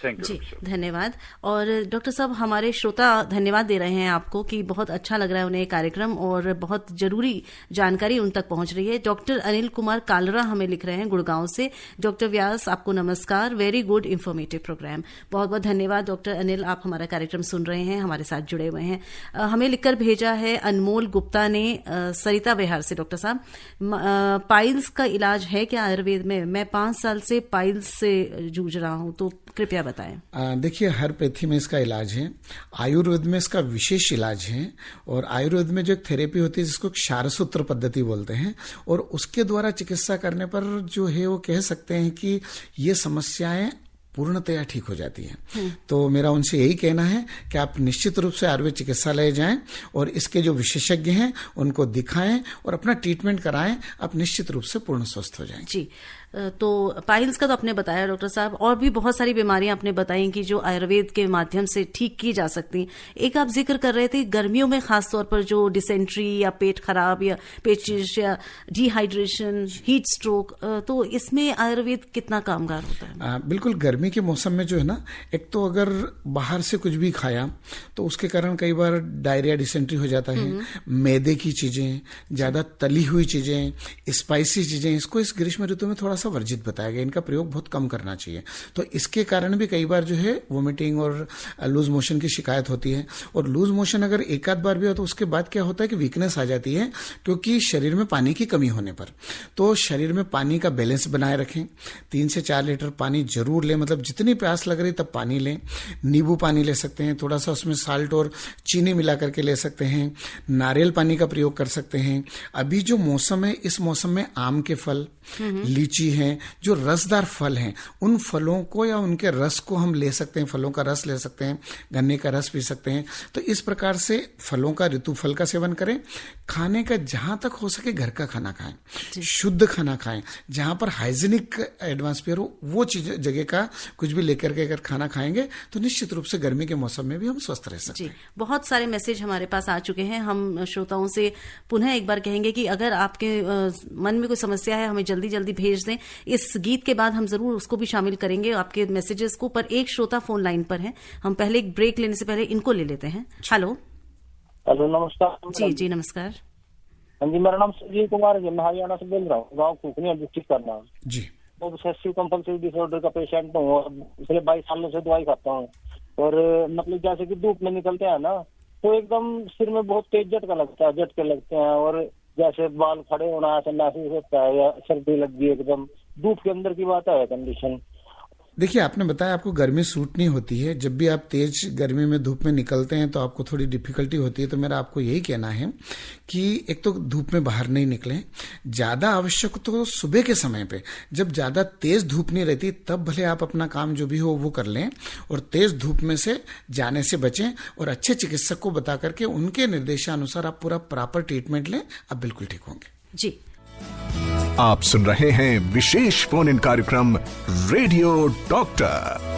थैंक यू जी, धन्यवाद। और डॉक्टर साहब, हमारे श्रोता धन्यवाद दे रहे हैं आपको कि बहुत अच्छा लग रहा है उन्हें कार्यक्रम और बहुत जरूरी जानकारी उन तक पहुंच रही है। डॉक्टर अनिल कुमार कालरा हमें लिख रहे हैं गुड़गांव से। डॉक्टर व्यास, आपको नमस्कार, वेरी गुड इंफॉर्मेटिव प्रोग्राम। बहुत बहुत धन्यवाद डॉक्टर अनिल, आप हमारा कार्यक्रम सुन रहे हैं, हमारे साथ जुड़े हुए हैं। हमें लिखकर भेजा है अनमोल गुप्ता ने सरिता बिहार से। डॉक्टर साहब, पाइल्स का इलाज है क्या आयुर्वेद में? मैं 5 साल से पाइल्स से जूझ रहा हूं, तो कृपया बताएं। देखिए, हर पैथी में इसका इलाज है, आयुर्वेद में इसका विशेष इलाज है। और आयुर्वेद में जो एक थेरेपी होती है जिसको क्षारसूत्र पद्धति बोलते हैं, और उसके द्वारा चिकित्सा करने पर जो है वो कह सकते हैं कि ये समस्याएं पूर्णतया ठीक हो जाती है। तो मेरा उनसे यही कहना है कि आप निश्चित रूप से आयुर्वेद चिकित्सालय जाएं और इसके जो विशेषज्ञ हैं उनको दिखाएं और अपना ट्रीटमेंट कराएं, आप निश्चित रूप से पूर्ण स्वस्थ हो जाएंगे। जी, तो पाइल्स का तो आपने बताया डॉक्टर साहब, और भी बहुत सारी बीमारियां आपने बताई कि जो आयुर्वेद के माध्यम से ठीक की जा सकती। एक आप जिक्र कर रहे थे गर्मियों में खासतौर पर जो डिसेंट्री या पेट खराब या पेचिश या डिहाइड्रेशन, हीट स्ट्रोक, तो इसमें आयुर्वेद कितना कामगार होता है? बिल्कुल, गर्मी के मौसम में जो है ना, एक तो अगर बाहर से कुछ भी खाया तो उसके कारण कई बार डायरिया, डिसेंट्री हो जाता है। मैदे की चीजें, ज्यादा तली हुई चीजें, स्पाइसी चीजें, इसको इस ग्रीष्म ऋतु में थोड़ा सा वर्जित बताया गया, इनका प्रयोग बहुत कम करना चाहिए। तो इसके कारण भी कई बार जो है वोमिटिंग और लूज मोशन की शिकायत होती है। और लूज मोशन अगर एक आध बार भी हो तो उसके बाद क्या होता है कि वीकनेस आ जाती है, क्योंकि शरीर में पानी की कमी होने पर। तो शरीर में पानी का बैलेंस बनाए रखें, 3 से 4 लीटर पानी जरूर लें, मतलब जितनी प्यास लग रही तब पानी लें। नींबू पानी ले सकते हैं, थोड़ा सा उसमें साल्ट और चीनी मिला करके ले सकते हैं। नारियल पानी का प्रयोग कर सकते हैं। अभी जो मौसम है, इस मौसम में आम के फल, लीची हैं, जो रसदार फल हैं, उन फलों को या उनके रस को हम ले सकते हैं। फलों का रस ले सकते हैं, गन्ने का रस पी सकते हैं। तो इस प्रकार से फलों का, ऋतु फल का सेवन करें। खाने का जहां तक हो सके घर का खाना खाएं, शुद्ध खाना खाएं, जहां पर हाइजीनिक एटमॉस्फेयर हो, वो चीज जगह का कुछ भी लेकर के अगर खाना खाएंगे तो निश्चित रूप से गर्मी के मौसम में भी हम स्वस्थ रह सकते हैं। बहुत सारे मैसेज हमारे पास आ चुके हैं। हम श्रोताओं से पुनः एक बार कहेंगे कि अगर आपके मन में कोई समस्या है, हमें जल्दी जल्दी भेज दें। इस गीत के बाद हम जरूर उसको भी शामिल करेंगे आपके मैसेजेस को। पर एक श्रोता फोन लाइन पर है, हम पहले एक ब्रेक लेने से पहले इनको ले लेते हैं। हेलो। हेलो, नमस्कार। जी जी नमस्कार। हाँ जी, मेरा नाम संजीव कुमार है, मैं हरियाणा से बोल रहा हूँ, गाँव कुकनी डिस्ट्रिक्ट करना जी। तो ऑब्सेसिव कंपल्सिव डिसऑर्डर का पेशेंट हूँ और पिछले 22 सालों से दवाई खाता हूँ। और मतलब जैसे कि धूप में निकलते हैं ना, तो एकदम सिर में बहुत तेज झटका लगता है, झटके लगते हैं, और जैसे बाल खड़े होना ऐसा महसूस होता है, या सर्दी लग गई एकदम। धूप के अंदर की बात है कंडीशन। देखिए, आपने बताया आपको गर्मी सूट नहीं होती है। जब भी आप तेज गर्मी में धूप में निकलते हैं तो आपको थोड़ी डिफिकल्टी होती है। तो मेरा आपको यही कहना है कि एक तो धूप में बाहर नहीं निकलें, ज़्यादा आवश्यक तो सुबह के समय पे, जब ज़्यादा तेज धूप नहीं रहती तब भले आप अपना काम जो भी हो वो कर लें, और तेज धूप में से जाने से बचें, और अच्छे चिकित्सक को बता करके उनके निर्देशानुसार आप पूरा प्रॉपर ट्रीटमेंट लें, आप बिल्कुल ठीक होंगे। जी। आप सुन रहे हैं विशेष फोन इन कार्यक्रम रेडियो डॉक्टर।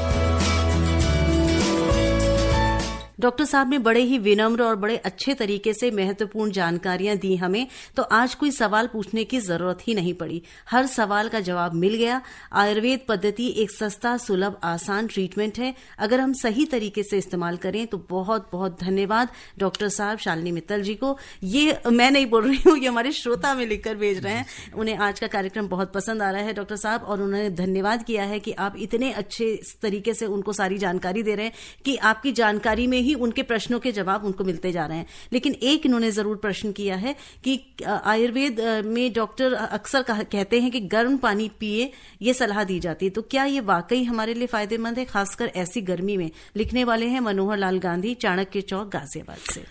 डॉक्टर साहब ने बड़े ही विनम्र और बड़े अच्छे तरीके से महत्वपूर्ण जानकारियां दी हमें, तो आज कोई सवाल पूछने की जरूरत ही नहीं पड़ी, हर सवाल का जवाब मिल गया। आयुर्वेद पद्धति एक सस्ता, सुलभ, आसान ट्रीटमेंट है। अगर हम सही तरीके से इस्तेमाल करें तो बहुत बहुत धन्यवाद डॉक्टर साहब शालिनी मित्तल जी को। ये मैं नहीं बोल रही हूँ, ये हमारे श्रोता में लिखकर भेज रहे हैं। उन्हें आज का कार्यक्रम बहुत पसंद आ रहा है डॉक्टर साहब, और उन्होंने धन्यवाद किया है कि आप इतने अच्छे तरीके से उनको सारी जानकारी दे रहे हैं कि आपकी जानकारी में ही उनके प्रश्नों के जवाब उनको मिलते जा रहे हैं। लेकिन एक इन्होंने जरूर प्रश्न किया है कि आयुर्वेद में डॉक्टर अक्सर कहते हैं कि गर्म पानी पिए, ये सलाह दी जाती है, तो क्या ये वाकई हमारे लिए फायदेमंद है, खासकर ऐसी गर्मी में? लिखने वाले हैं मनोहर लाल गांधी, चाणक्य चौक, गाजियाबाद से।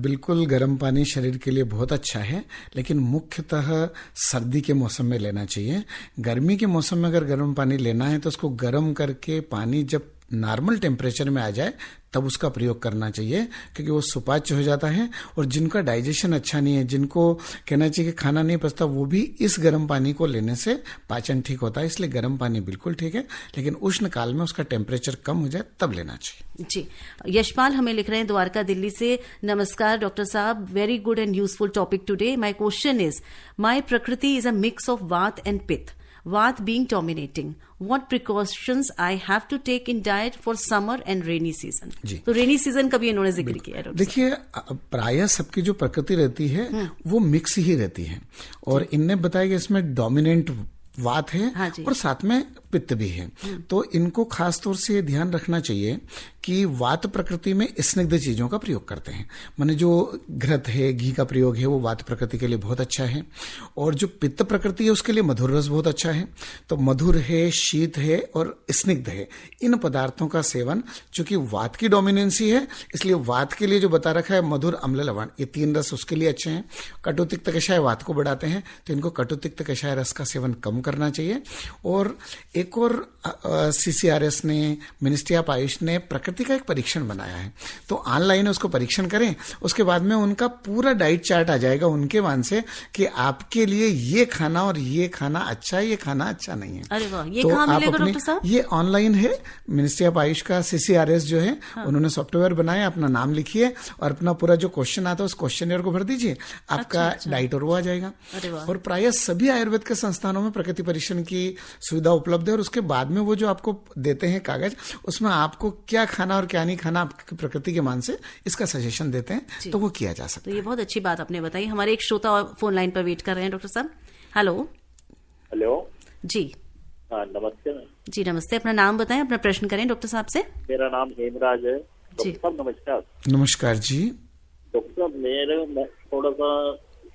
बिल्कुल, गर्म पानी शरीर के लिए बहुत अच्छा है, लेकिन मुख्यतः सर्दी के मौसम में लेना चाहिए। गर्मी के मौसम में अगर गर्म पानी लेना है तो उसको गर्म करके पानी जब नॉर्मल टेम्परेचर में आ जाए तब उसका प्रयोग करना चाहिए, क्योंकि वो सुपाच्य हो जाता है। और जिनका डाइजेशन अच्छा नहीं है, जिनको कहना चाहिए कि खाना नहीं पचता, वो भी इस गर्म पानी को लेने से पाचन ठीक होता है। इसलिए गर्म पानी बिल्कुल ठीक है, लेकिन उष्ण काल में उसका टेम्परेचर कम हो जाए तब लेना चाहिए। जी। यशपाल हमें लिख रहे हैं द्वारका, दिल्ली से। नमस्कार डॉक्टर साहब, very good and useful topic today. My question is, my प्रकृति इज अ मिक्स ऑफ वात एंड पित्त, Vath being dominating. What precautions I have to take in diet for summer and rainy season? तो rainy season का भी इन्होंने जिक्र किया है। देखिए, प्रायः सबकी जो प्रकृति रहती है वो मिक्स ही रहती है, और इनने बताया कि इसमें डोमिनेंट वात है, हाँ, और साथ में पित्त भी है। तो इनको खास तौर से ध्यान रखना चाहिए कि वात प्रकृति में स्निग्ध चीजों का प्रयोग करते हैं। माने जो घृत है, घी का प्रयोग है, वो वात प्रकृति के लिए बहुत अच्छा है। और जो पित्त प्रकृति है उसके लिए मधुर रस बहुत अच्छा है। तो मधुर है, शीत है और स्निग्ध है, इन पदार्थों का सेवन, चूंकि वात की डोमिनेंसी है इसलिए वात के लिए जो बता रखा है मधुर, अम्ल, लवण, ये 3 रस उसके लिए अच्छे हैं। कटुतिक्त कषाय वात को बढ़ाते हैं, तो इनको कटुतिक्त कषाय रस का सेवन कम करना चाहिए। और एक और CCRS ने, मिनिस्ट्री ऑफ आयुष ने प्रकृति का एक परीक्षण बनाया है, तो ऑनलाइन उसको परीक्षण करें, उसके बाद में उनका पूरा डाइट चार्ट आ जाएगा उनके मान से कि आपके लिए ये खाना और ये खाना अच्छा है, ये खाना अच्छा नहीं है। अरे वाह, ये तो कहाँ आप मिलेगा डॉक्टर साहब? ये ऑनलाइन है, मिनिस्ट्री ऑफ आयुष का CCRS जो है, उन्होंने सॉफ्टवेयर बनाया, अपना नाम लिखिए और अपना पूरा जो क्वेश्चन आता है उस क्वेश्चन को भर दीजिए, आपका डाइट और वो आ जाएगा। और प्रायः सभी आयुर्वेद के संस्थानों में प्रकृति परीक्षण की सुविधा उपलब्ध है, और उसके बाद में वो जो आपको देते हैं कागज, उसमें आपको क्या खाना और क्या नहीं खाना आपकी प्रकृति के मान से इसका सजेशन देते हैं, तो वो किया जा सकता है। तो ये बहुत अच्छी बात आपने बताई। हमारे एक श्रोता फोन लाइन पर वेट कर रहे हैं डॉक्टर साहब। हेलो। हेलो जी। हाँ, नमस्ते। जी नमस्ते, अपना नाम बताएं, अपना प्रश्न करें डॉक्टर साहब से। मेरा नाम हेमराज है। डॉक्टर साहब नमस्कार। नमस्कार जी। डॉक्टर साहब, मेरे थोड़ा सा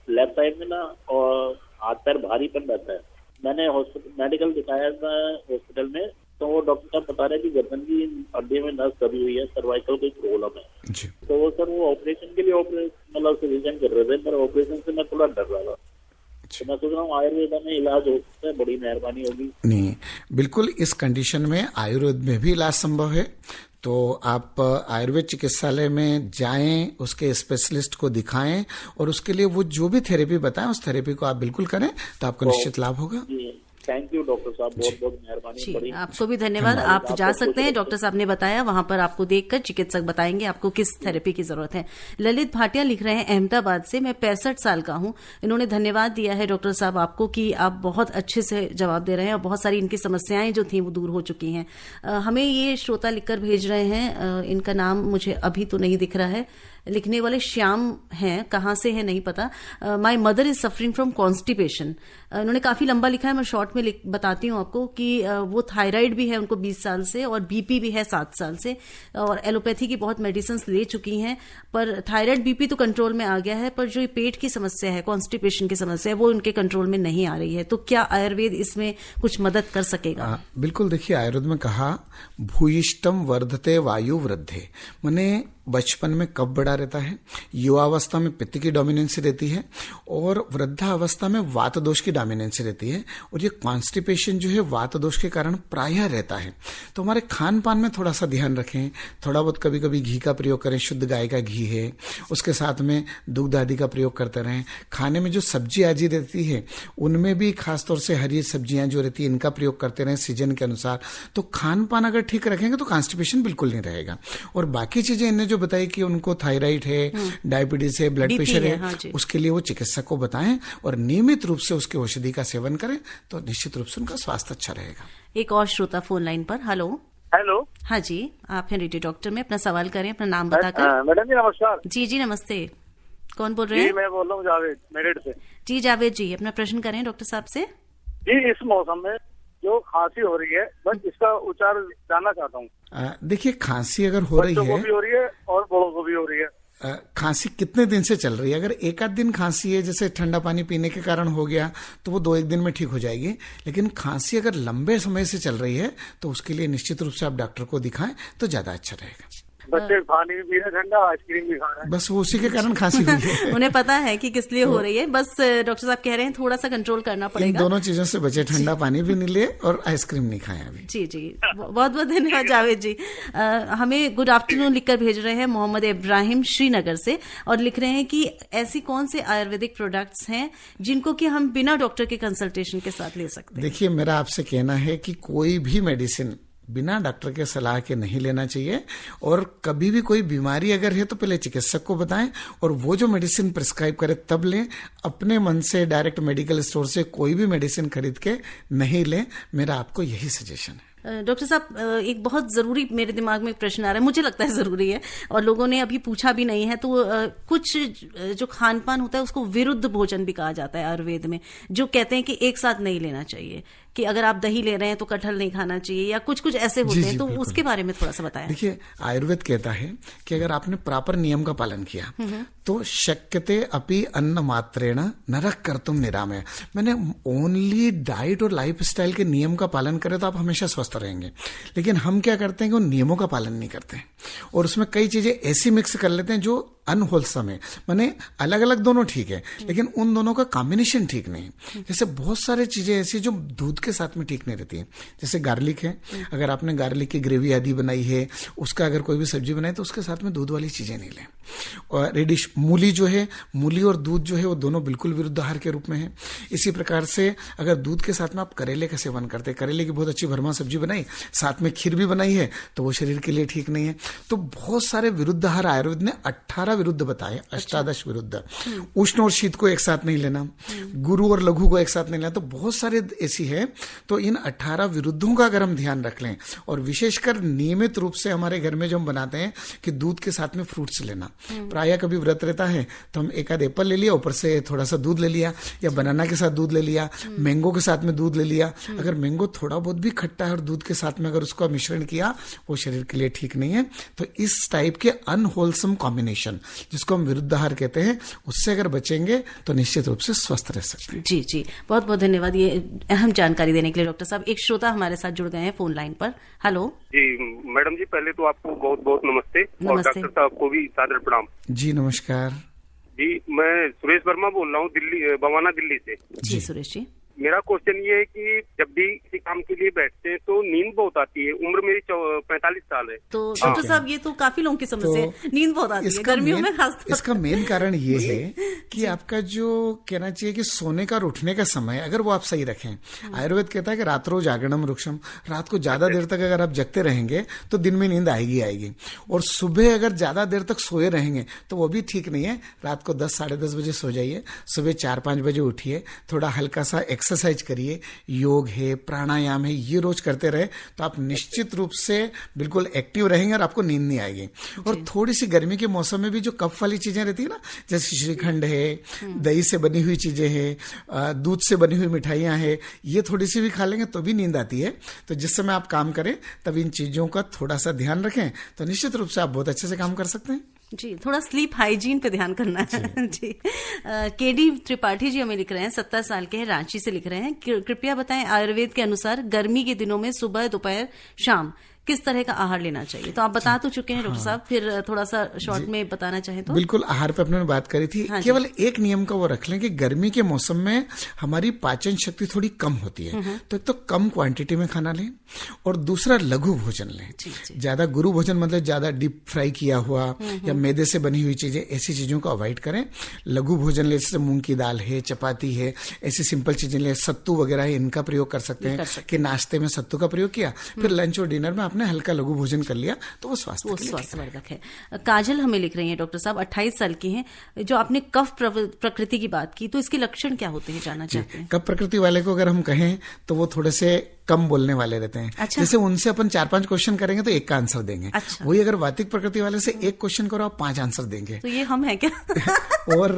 लेफ्ट साइड में ना और हाथ पैर भारीपन रहता है। मैंने मेडिकल दिखाया था हॉस्पिटल में, तो वो डॉक्टर साहब बता रहे हैं कि गर्दन की हड्डी में नस दबी हुई है, सर्वाइकल कोई प्रॉब्लम है जी। तो वो सर वो ऑपरेशन के लिए मतलब सजेशन कर रहे थे, पर ऑपरेशन से मैं थोड़ा डर रहा था, तो मैं सोच रहा हूँ आयुर्वेद में इलाज हो सकता है, बड़ी मेहरबानी होगी। नहीं, बिल्कुल इस कंडीशन में आयुर्वेद में भी इलाज संभव है। तो आप आयुर्वेद चिकित्सालय में जाएं, उसके स्पेशलिस्ट को दिखाएं, और उसके लिए वो जो भी थेरेपी बताएं उस थेरेपी को आप बिल्कुल करें, तो आपको निश्चित लाभ होगा। थैंक यू डॉक्टर साहब, बहुत बहुत मेहरबानी। जी, बड़ी आपको भी धन्यवाद। आप जा सकते हैं, डॉक्टर साहब ने बताया, वहां पर आपको देखकर चिकित्सक बताएंगे आपको किस थेरेपी की जरूरत है। ललित भाटिया लिख रहे हैं अहमदाबाद से, मैं 65 साल का हूं। इन्होंने धन्यवाद दिया है डॉक्टर साहब आपको कि आप बहुत अच्छे से जवाब दे रहे हैं और बहुत सारी इनकी समस्याएं जो थी वो दूर हो चुकी हैं। हमें ये श्रोता लिखकर भेज रहे हैं, इनका नाम मुझे अभी तो नहीं दिख रहा है, लिखने वाले श्याम हैं, कहाँ से है नहीं पता। My mother is suffering from constipation. इन्होंने काफी लंबा लिखा है, मैं शॉर्ट में बताती हूँ आपको कि वो थायराइड भी है उनको 20 साल से और बीपी भी है 7 साल से और एलोपैथी की बहुत मेडिसिन ले चुकी हैं, पर थायराइड बीपी तो कंट्रोल में आ गया है, पर जो ये पेट की समस्या है, कॉन्स्टिपेशन की समस्या है, वो उनके कंट्रोल में नहीं आ रही है। तो क्या आयुर्वेद इसमें कुछ मदद कर सकेगा? बिल्कुल। देखिए, आयुर्वेद में कहा भूयिष्टम वर्धते वायु वृद्धे, माने बचपन में कफ बढ़ा रहता है, युवावस्था में पित्त की डोमिनेंसी रहती है और वृद्धावस्था में वात दोष की डोमिनेंसी रहती है। और ये कॉन्स्टिपेशन जो है वात दोष के कारण प्रायः रहता है। तो हमारे खान पान में थोड़ा सा ध्यान रखें, थोड़ा बहुत कभी कभी घी का प्रयोग करें, शुद्ध गाय का घी है, उसके साथ में दूध आदि का प्रयोग करते रहें। खाने में जो सब्जी आदि रहती है उनमें भी खासतौर से हरी सब्जियां जो रहती है इनका प्रयोग करते रहें सीजन के अनुसार। तो खान पान अगर ठीक रखेंगे तो कॉन्स्टिपेशन बिल्कुल नहीं रहेगा। और बाकी चीजें इन्हें जो बताई कि उनको थायराइड है, डायबिटीज है, ब्लड प्रेशर है, हाँ, उसके लिए वो चिकित्सक को बताएं और नियमित रूप से उसकी औषधि का सेवन करें तो निश्चित रूप से उनका स्वास्थ्य अच्छा रहेगा। एक और श्रोता फोन लाइन पर। हेलो। हेलो। हाँ जी, आप हैं रेडियो डॉक्टर में, अपना सवाल करें, अपना नाम बताकर। मैडम जी नमस्कार। जी जी नमस्ते, कौन बोल रहे हैं? जी मैं बोल रहा हूँ जावेद, मेरठ से। जी जावेद जी, अपना प्रश्न करें डॉक्टर साहब से। जी, इस मौसम में जो खांसी हो रही है, बस इसका उपचार जानना चाहता हूँ। देखिए, खांसी अगर हो रही है, बच्चों को भी हो रही है और बड़ों को भी हो रही है। खांसी कितने दिन से चल रही है? अगर एक आध दिन खांसी है, जैसे ठंडा पानी पीने के कारण हो गया, तो वो 2-1 दिन में ठीक हो जाएगी। लेकिन खांसी अगर लंबे समय से चल रही है तो उसके लिए निश्चित रूप से आप डॉक्टर को दिखाएं तो ज्यादा अच्छा रहेगा। बच्चे पानी भी पी रहे ठंडा, आइसक्रीम भी खा रहे हैं, बस वो उसी के कारण खांसी हुई है। उन्हें पता है कि किस लिए हो रही है, बस डॉक्टर साहब कह रहे हैं थोड़ा सा कंट्रोल करना पड़ेगा। इन दोनों चीजों से बचे, ठंडा पानी भी नहीं ले और आइसक्रीम नहीं खाएं अभी। जी जी, बहुत बहुत धन्यवाद जावेद जी। हमें गुड आफ्टरनून लिखकर भेज रहे हैं मोहम्मद इब्राहिम श्रीनगर से और लिख रहे हैं कि ऐसी कौन से आयुर्वेदिक प्रोडक्ट्स हैं जिनको कि हम बिना डॉक्टर के कंसल्टेशन के साथ ले सकते हैं? देखिए, मेरा आपसे कहना है कि कोई भी मेडिसिन बिना डॉक्टर के सलाह के नहीं लेना चाहिए और कभी भी कोई बीमारी अगर है तो पहले चिकित्सक को बताएं और वो जो मेडिसिन प्रिस्क्राइब करे तब लें। अपने मन से डायरेक्ट मेडिकल स्टोर से कोई भी मेडिसिन खरीद के नहीं लें। मेरा आपको यही सजेशन है। डॉक्टर साहब, एक बहुत जरूरी मेरे दिमाग में प्रश्न आ रहा है, मुझे लगता है जरूरी है और लोगों ने अभी पूछा भी नहीं है। तो कुछ जो खान पान होता है उसको विरुद्ध भोजन भी कहा जाता है आयुर्वेद में, जो कहते हैं कि एक साथ नहीं लेना चाहिए, कि अगर आप दही ले रहे हैं तो कटहल नहीं खाना चाहिए या कुछ कुछ ऐसे होते हैं, तो उसके बारे में थोड़ा सा बताएं। देखिए, आयुर्वेद कहता है कि अगर आपने प्रॉपर नियम का पालन किया तो शक्यते अपि अन्न मात्रेण नरक कर्तुम निरामय। मैंने ओनली डाइट और लाइफस्टाइल के नियम का पालन करें तो आप हमेशा स्वस्थ रहेंगे। लेकिन हम क्या करते हैं कि उन नियमों का पालन नहीं करते हैं और उसमें कई चीजें ऐसी मिक्स कर लेते हैं जो अनहोलसम है। माने अलग अलग दोनों ठीक है लेकिन उन दोनों का कॉम्बिनेशन ठीक नहीं है। जैसे बहुत सारी चीजें ऐसी जो दूध के साथ में ठीक नहीं रहती है। जैसे गार्लिक है, अगर आपने गार्लिक की ग्रेवी आदि बनाई है, उसका अगर कोई भी सब्जी बनाई तो उसके साथ में दूध वाली चीजें नहीं लें। और रेडिश मूली जो है, मूली और दूध जो है वो दोनों बिल्कुल विरुद्ध आहार के रूप में है। इसी प्रकार से अगर दूध के साथ में आप करेले का सेवन करते हैं, करेले की बहुत अच्छी भरमा सब्जी बनाई, साथ में खीर भी बनाई है, तो वो शरीर के लिए ठीक नहीं है। तो बहुत सारे विरुद्ध आहार आयुर्वेद ने 18 विरुद्ध बताए, 18 विरुद्ध। उष्ण और शीत को एक साथ नहीं लेना, गुरु और लघु को एक साथ नहीं लेना, तो बहुत सारे ऐसी है। तो इन 18 विरुद्धों का अगर हम ध्यान रख लें और विशेषकर नियमित रूप से हमारे घर में जो हम बनाते हैं कि दूध के साथ में फ्रूट्स लेना, प्रायः कभी व्रत रहता है तो हम एक आध एप्पल ले लिया, ऊपर से थोड़ा सा दूध ले लिया, या बनाना के साथ दूध ले लिया, मैंगो के साथ में दूध ले लिया। अगर मैंगो थोड़ा बहुत भी खट्टा है और दूध के साथ में अगर उसका मिश्रण किया, वो शरीर के लिए ठीक नहीं है। तो इस टाइप के अनहोलसम कॉम्बिनेशन जिसको हम विरुद्ध आहार कहते हैं, उससे अगर बचेंगे तो निश्चित रूप से स्वस्थ रह सकते हैं। जी जी, बहुत बहुत धन्यवाद ये अहम जानकारी देने के लिए डॉक्टर साहब। एक श्रोता हमारे साथ जुड़ गए हैं फोन लाइन पर। हेलो जी मैडम जी, पहले तो आपको बहुत बहुत नमस्ते और डॉक्टर साहब को भी सादर प्रणाम। जी नमस्कार जी, मैं सुरेश वर्मा बोल रहा हूँ, दिल्ली बवाना दिल्ली से। जी सुरेश जी, मेरा क्वेश्चन ये है कि जब भी किसी काम के लिए बैठते हैं तो नींद बहुत आती है। उम्र मेरी 45 साल है। तो डॉक्टर साहब ये तो काफी लोगों की समस्या है, नींद बहुत आती है गर्मियों में खास। इसका मेन कारण ये है कि आपका जो कहना चाहिए कि सोने का और उठने का समय अगर वो आप सही रखें। आयुर्वेद कहता है कि रात्रो जागरणम वृक्षम, रात को ज्यादा देर तक अगर आप जगते रहेंगे तो दिन में नींद आएगी। और सुबह अगर ज्यादा देर तक सोए रहेंगे तो वो भी ठीक नहीं है। रात को 10 साढ़े 10 बजे सो जाइए, सुबह 4-5 बजे उठिए, थोड़ा हल्का सा एक्सरसाइज करिए, योग है, प्राणायाम है, ये रोज करते रहे तो आप निश्चित रूप से बिल्कुल एक्टिव रहेंगे और आपको नींद नहीं आएगी। और थोड़ी सी गर्मी के मौसम में भी जो कफ वाली चीजें रहती है ना, जैसे श्रीखंड है, दही से बनी हुई चीजें हैं, दूध से बनी हुई मिठाइयां हैं, ये थोड़ी सी भी खा लेंगे तो भी नींद आती है। तो जिस समय आप काम करें तब इन चीजों का थोड़ा सा ध्यान रखें तो निश्चित रूप से आप बहुत अच्छे से काम कर सकते हैं। जी, थोड़ा स्लीप हाइजीन पे ध्यान करना है। जी, केडी त्रिपाठी जी हमें लिख रहे हैं, 70 साल के हैं, रांची से लिख रहे हैं, कृपया बताएं आयुर्वेद के अनुसार गर्मी के दिनों में सुबह दोपहर शाम किस तरह का आहार लेना चाहिए। तो आप बता तो चुके हैं डॉक्टर साहब, फिर थोड़ा सा शॉर्ट में बताना चाहें तो। बिल्कुल, आहार पे अपने बात करी थी। केवल एक नियम का वो रख लें कि गर्मी के मौसम में हमारी पाचन शक्ति थोड़ी कम होती है, तो एक तो कम क्वांटिटी में खाना लें और दूसरा लघु भोजन लें। ज्यादा गुरु भोजन मतलब ज्यादा डीप फ्राई किया हुआ या मैदे से बनी हुई चीजें, ऐसी चीजों को अवॉइड करें। लघु भोजन ले, जैसे मूंग की दाल है, चपाती है, ऐसी सिंपल चीजें ले, सत्तू वगैरह है, इनका प्रयोग कर सकते हैं कि नाश्ते में सत्तू का प्रयोग किया, फिर लंच और डिनर में आपने हल्का लघु भोजन कर लिया तो वो स्वास्थ्यवर्धक है। काजल हमें लिख रही है डॉक्टर साहब, 28 साल की हैं, जो आपने कफ प्रकृति की बात की, तो इसके लक्षण क्या होते हैं जानना चाहते हैं। कफ प्रकृति वाले को अगर हम कहें तो वो थोड़े से कम बोलने वाले रहते हैं। अच्छा। जैसे उनसे अपन 4-5 क्वेश्चन करेंगे तो एक का आंसर देंगे। अच्छा। वही अगर वातिक प्रकृति वाले से एक क्वेश्चन करो आप 5 आंसर देंगे। तो ये हम है क्या? और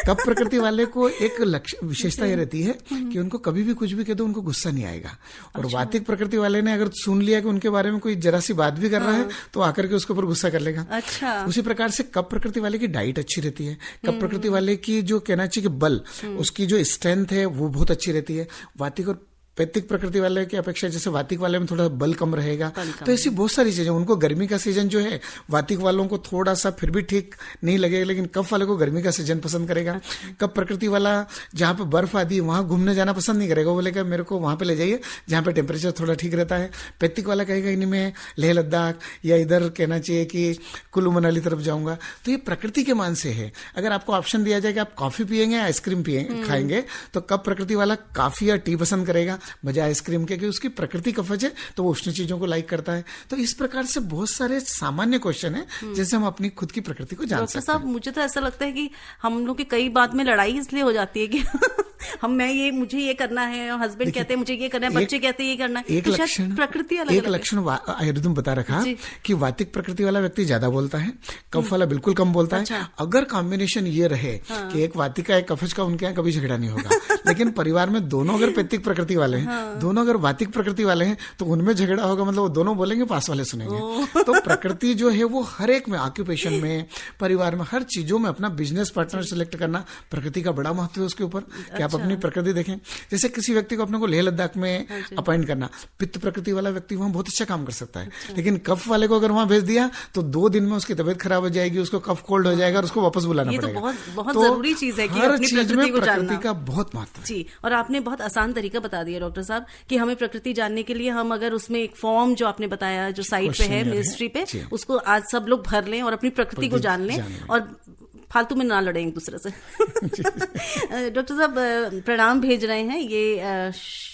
कफ प्रकृति वाले को एक विशेषता ये रहती है कि उनको कभी भी कुछ भी कह दो उनको गुस्सा नहीं आएगा। और वातिक प्रकृति वाले ने अगर सुन लिया कि उनके बारे में कोई जरा सी बात भी कर रहा है तो आकर के उसके ऊपर गुस्सा कर लेगा। अच्छा। उसी प्रकार से कफ प्रकृति वाले की डाइट अच्छी रहती है। कफ प्रकृति वाले की जो कहना चाहिए कि बल, उसकी जो स्ट्रेंथ है वो बहुत अच्छी रहती है। वातिक और पैतिक प्रकृति वाले की अपेक्षा जैसे वातिक वाले में थोड़ा बल कम रहेगा। तो ऐसी बहुत सारी चीजें, उनको गर्मी का सीजन जो है वातिक वालों को थोड़ा सा फिर भी ठीक नहीं लगेगा, लेकिन कफ वाले को गर्मी का सीजन पसंद करेगा। कफ प्रकृति वाला जहाँ पे बर्फ आदि वहां घूमने जाना पसंद नहीं करेगा, वो बोलेगा मेरे को वहां पे ले जाइए जहाँ पे टेम्परेचर थोड़ा ठीक रहता है। पैतिक वाला कहेगा इनमें लेह लद्दाख या इधर कहना चाहिए कि कुल्लू मनाली तरफ जाऊंगा। तो ये प्रकृति के मान से है। अगर आपको ऑप्शन दिया जाए कि आप कॉफी पियेंगे या आइसक्रीम खाएंगे तो कफ प्रकृति वाला कॉफी या टी पसंद करेगा बजाय आइसक्रीम के, कि उसकी प्रकृति कफज है तो वो उष्ण चीजों को लाइक करता है। तो इस प्रकार से बहुत सारे सामान्य क्वेश्चन है जैसे हम अपनी खुद की प्रकृति को जान सकते हैं। डॉक्टर साहब, मुझे तो ऐसा लगता है कि हम लोग की कई बात में लड़ाई इसलिए हो जाती है कि मुझे ये करना है, हस्बैंड कहते हैं मुझे ये करना है, बच्चे कहते हैं ये करना है। एक लक्षण प्रकृति एक लक्षण आयुर्वेद में बता रखा कि वातिक प्रकृति वाला व्यक्ति ज्यादा बोलता है, कफ वाला बिल्कुल कम बोलता है। अगर कॉम्बिनेशन ये रहे कि एक वातिक का एक कफज का, उनके यहाँ कभी झगड़ा नहीं होगा। लेकिन परिवार में दोनों अगर पैतिक प्रकृति वाले हैं, दोनों अगर वातिक प्रकृति वाले हैं तो उनमें झगड़ा होगा, मतलब वो दोनों बोलेंगे पास वाले सुनेंगे। तो प्रकृति जो है वो हर एक में, ऑक्यूपेशन में, परिवार में, हर चीजों में अपना बिजनेस पार्टनर सिलेक्ट करना, प्रकृति का बड़ा महत्व है उसके ऊपर कि आप अपनी प्रकृति देखें। जैसे किसी व्यक्ति को अपने को लेह लद्दाख में अपॉइंट करना, पित्त प्रकृति वाला व्यक्ति वहां बहुत अच्छा काम कर सकता है। लेकिन कफ वाले को अगर वहां भेज दिया तो 2 दिन में उसकी तबीयत खराब हो जाएगी, उसको कफ कोल्ड हो जाएगा और उसको वापस बुलाना पड़ेगा। बहुत जरूरी चीज है कि हर चीज में प्रकृति का बहुत महत्व है। जी, और आपने बहुत आसान तरीका बता दिया डॉक्टर साहब कि हमें प्रकृति जानने के लिए हम अगर उसमें एक फॉर्म जो आपने बताया जो साइट पे है मिनिस्ट्री पे, उसको आज सब लोग भर लें और अपनी प्रकृति को जान लें और फालतू में ना लड़े एक दूसरे से। डॉक्टर साहब प्रणाम भेज रहे हैं, ये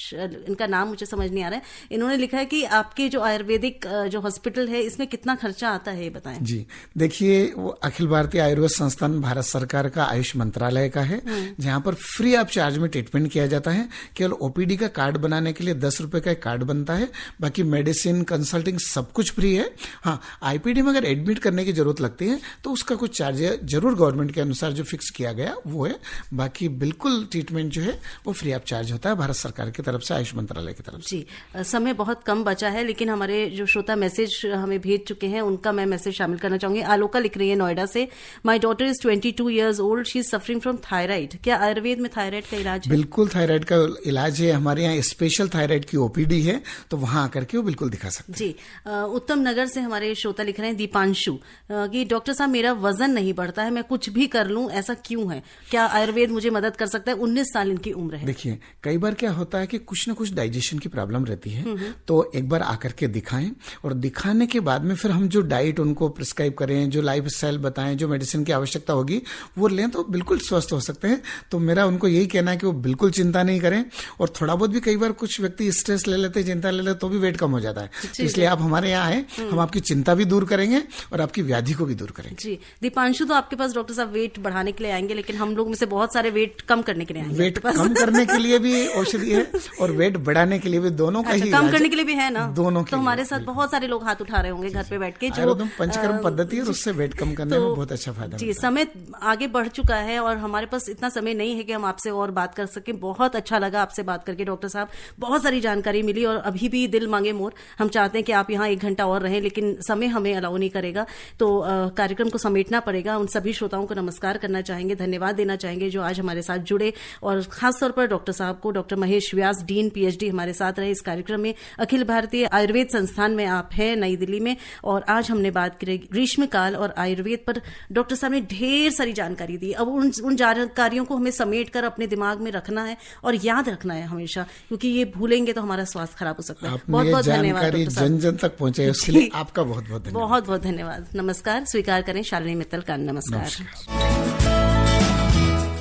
इनका नाम मुझे समझ नहीं आ रहा है। इन्होंने लिखा है कि आपके जो आयुर्वेदिक जो हॉस्पिटल है इसमें कितना खर्चा आता है, बताएं। जी देखिए, वो अखिल भारतीय आयुर्वेद संस्थान भारत सरकार का आयुष मंत्रालय का है, जहां पर फ्री ऑफ चार्ज में ट्रीटमेंट किया जाता है। केवल ओपीडी का कार्ड बनाने के लिए 10 रुपए का एक कार्ड बनता है, बाकी मेडिसिन कंसल्टिंग सब कुछ फ्री है। हाँ, आईपीडी में अगर एडमिट करने की जरूरत लगती है तो उसका कुछ चार्ज जरूर गवर्नमेंट के अनुसार जो फिक्स किया गया वो है, बाकी बिल्कुल ट्रीटमेंट जो है वो फ्री ऑफ चार्ज होता है भारत सरकार की तरफ तरफ से, आयुष मंत्रालय की तरफ से। जी, समय बहुत कम बचा है, लेकिन हमारे जो श्रोता मैसेज हमें भेज चुके हैं उनका मैं मैसेज शामिल करना चाहूंगी। आलोका लिख रही है नोएडा से, my daughter is 22 years old, she is suffering from thyroid. क्या आयुर्वेद में थायराइड का इलाज है? बिल्कुल, थायराइड का इलाज है। हमारे यहाँ स्पेशल थायराइड की ओपीडी है, तो वहां आकर के वो बिल्कुल दिखा सकते हैं। जी, उत्तम नगर से हमारे श्रोता लिख रहे हैं दीपांशु कि डॉक्टर साहब मेरा वजन नहीं बढ़ता है, मैं कुछ भी कर लूं, ऐसा क्यों है? क्या आयुर्वेद मुझे मदद कर सकता है? 19 साल इनकी उम्र है। देखिए, कई बार क्या होता है कि कुछ ना कुछ डाइजेशन की प्रॉब्लम रहती है, तो एक बार आकर के दिखाएं, और दिखाने के बाद में फिर हम जो डाइट उनको प्रिस्क्राइब करें, जो लाइफ स्टाइल बताएं, जो मेडिसिन की आवश्यकता होगी वो लें, तो बिल्कुल स्वस्थ हो सकते हैं। तो मेरा उनको यही कहना है कि वो बिल्कुल चिंता नहीं करें, और थोड़ा बहुत भी, कई बार कुछ व्यक्ति स्ट्रेस ले लेते, चिंता ले लेते, तो भी वेट कम हो जाता है। तो इसलिए आप हमारे यहाँ आए, हम आपकी चिंता भी दूर करेंगे और आपकी व्याधि को भी दूर करेंगे। जी, दीपांशु तो आपके पास डॉक्टर साहब वेट बढ़ाने के लिए आएंगे, लेकिन हम लोग में से बहुत सारे वेट कम करने के लिए आएंगे। वेट कम करने के लिए भी औषधि है और वेट बढ़ाने के लिए भी, दोनों का ही कम करने के लिए भी है ना, दोनों के। तो हमारे साथ बहुत सारे लोग हाथ उठा रहे होंगे घर पे बैठ के, जो पंचकर्म पद्धति है, उससे वेट कम करने में बहुत अच्छा फायदा। जी, समय आगे बढ़ चुका है और हमारे पास इतना समय नहीं है कि हम आपसे और बात कर सके। बहुत अच्छा लगा आपसे बात करके डॉक्टर साहब, बहुत सारी जानकारी मिली, और अभी भी दिल मांगे मोर, हम चाहते हैं कि आप यहाँ 1 घंटा और रहें, लेकिन समय हमें अलाउ नहीं करेगा, तो कार्यक्रम को समेटना पड़ेगा। उन सभी श्रोताओं को नमस्कार करना चाहेंगे, धन्यवाद देना चाहेंगे जो आज हमारे साथ जुड़े, और खासतौर पर डॉक्टर साहब को, डॉक्टर महेश व्यास, डीन PhD हमारे साथ रहे इस कार्यक्रम में। अखिल भारतीय आयुर्वेद संस्थान में आप हैं नई दिल्ली में, और आज हमने बात की ग्रीष्मकाल और आयुर्वेद पर। डॉक्टर साहब ने ढेर सारी जानकारी दी। अब उन जानकारियों को हमें समेट कर अपने दिमाग में रखना है और याद रखना है हमेशा, क्योंकि ये भूलेंगे तो हमारा स्वास्थ्य खराब हो सकता है। बहुत बहुत धन्यवाद डॉक्टर साहब, जन जन तक पहुंचे उसके लिए आपका बहुत बहुत धन्यवाद। बहुत बहुत धन्यवाद। नमस्कार, स्वीकार करें शालिनी मित्तल का नमस्कार।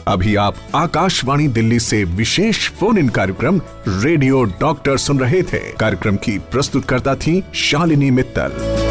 अभी आप आकाशवाणी दिल्ली से विशेष फोन इन कार्यक्रम रेडियो डॉक्टर सुन रहे थे। कार्यक्रम की प्रस्तुतकर्ता थी शालिनी मित्तल।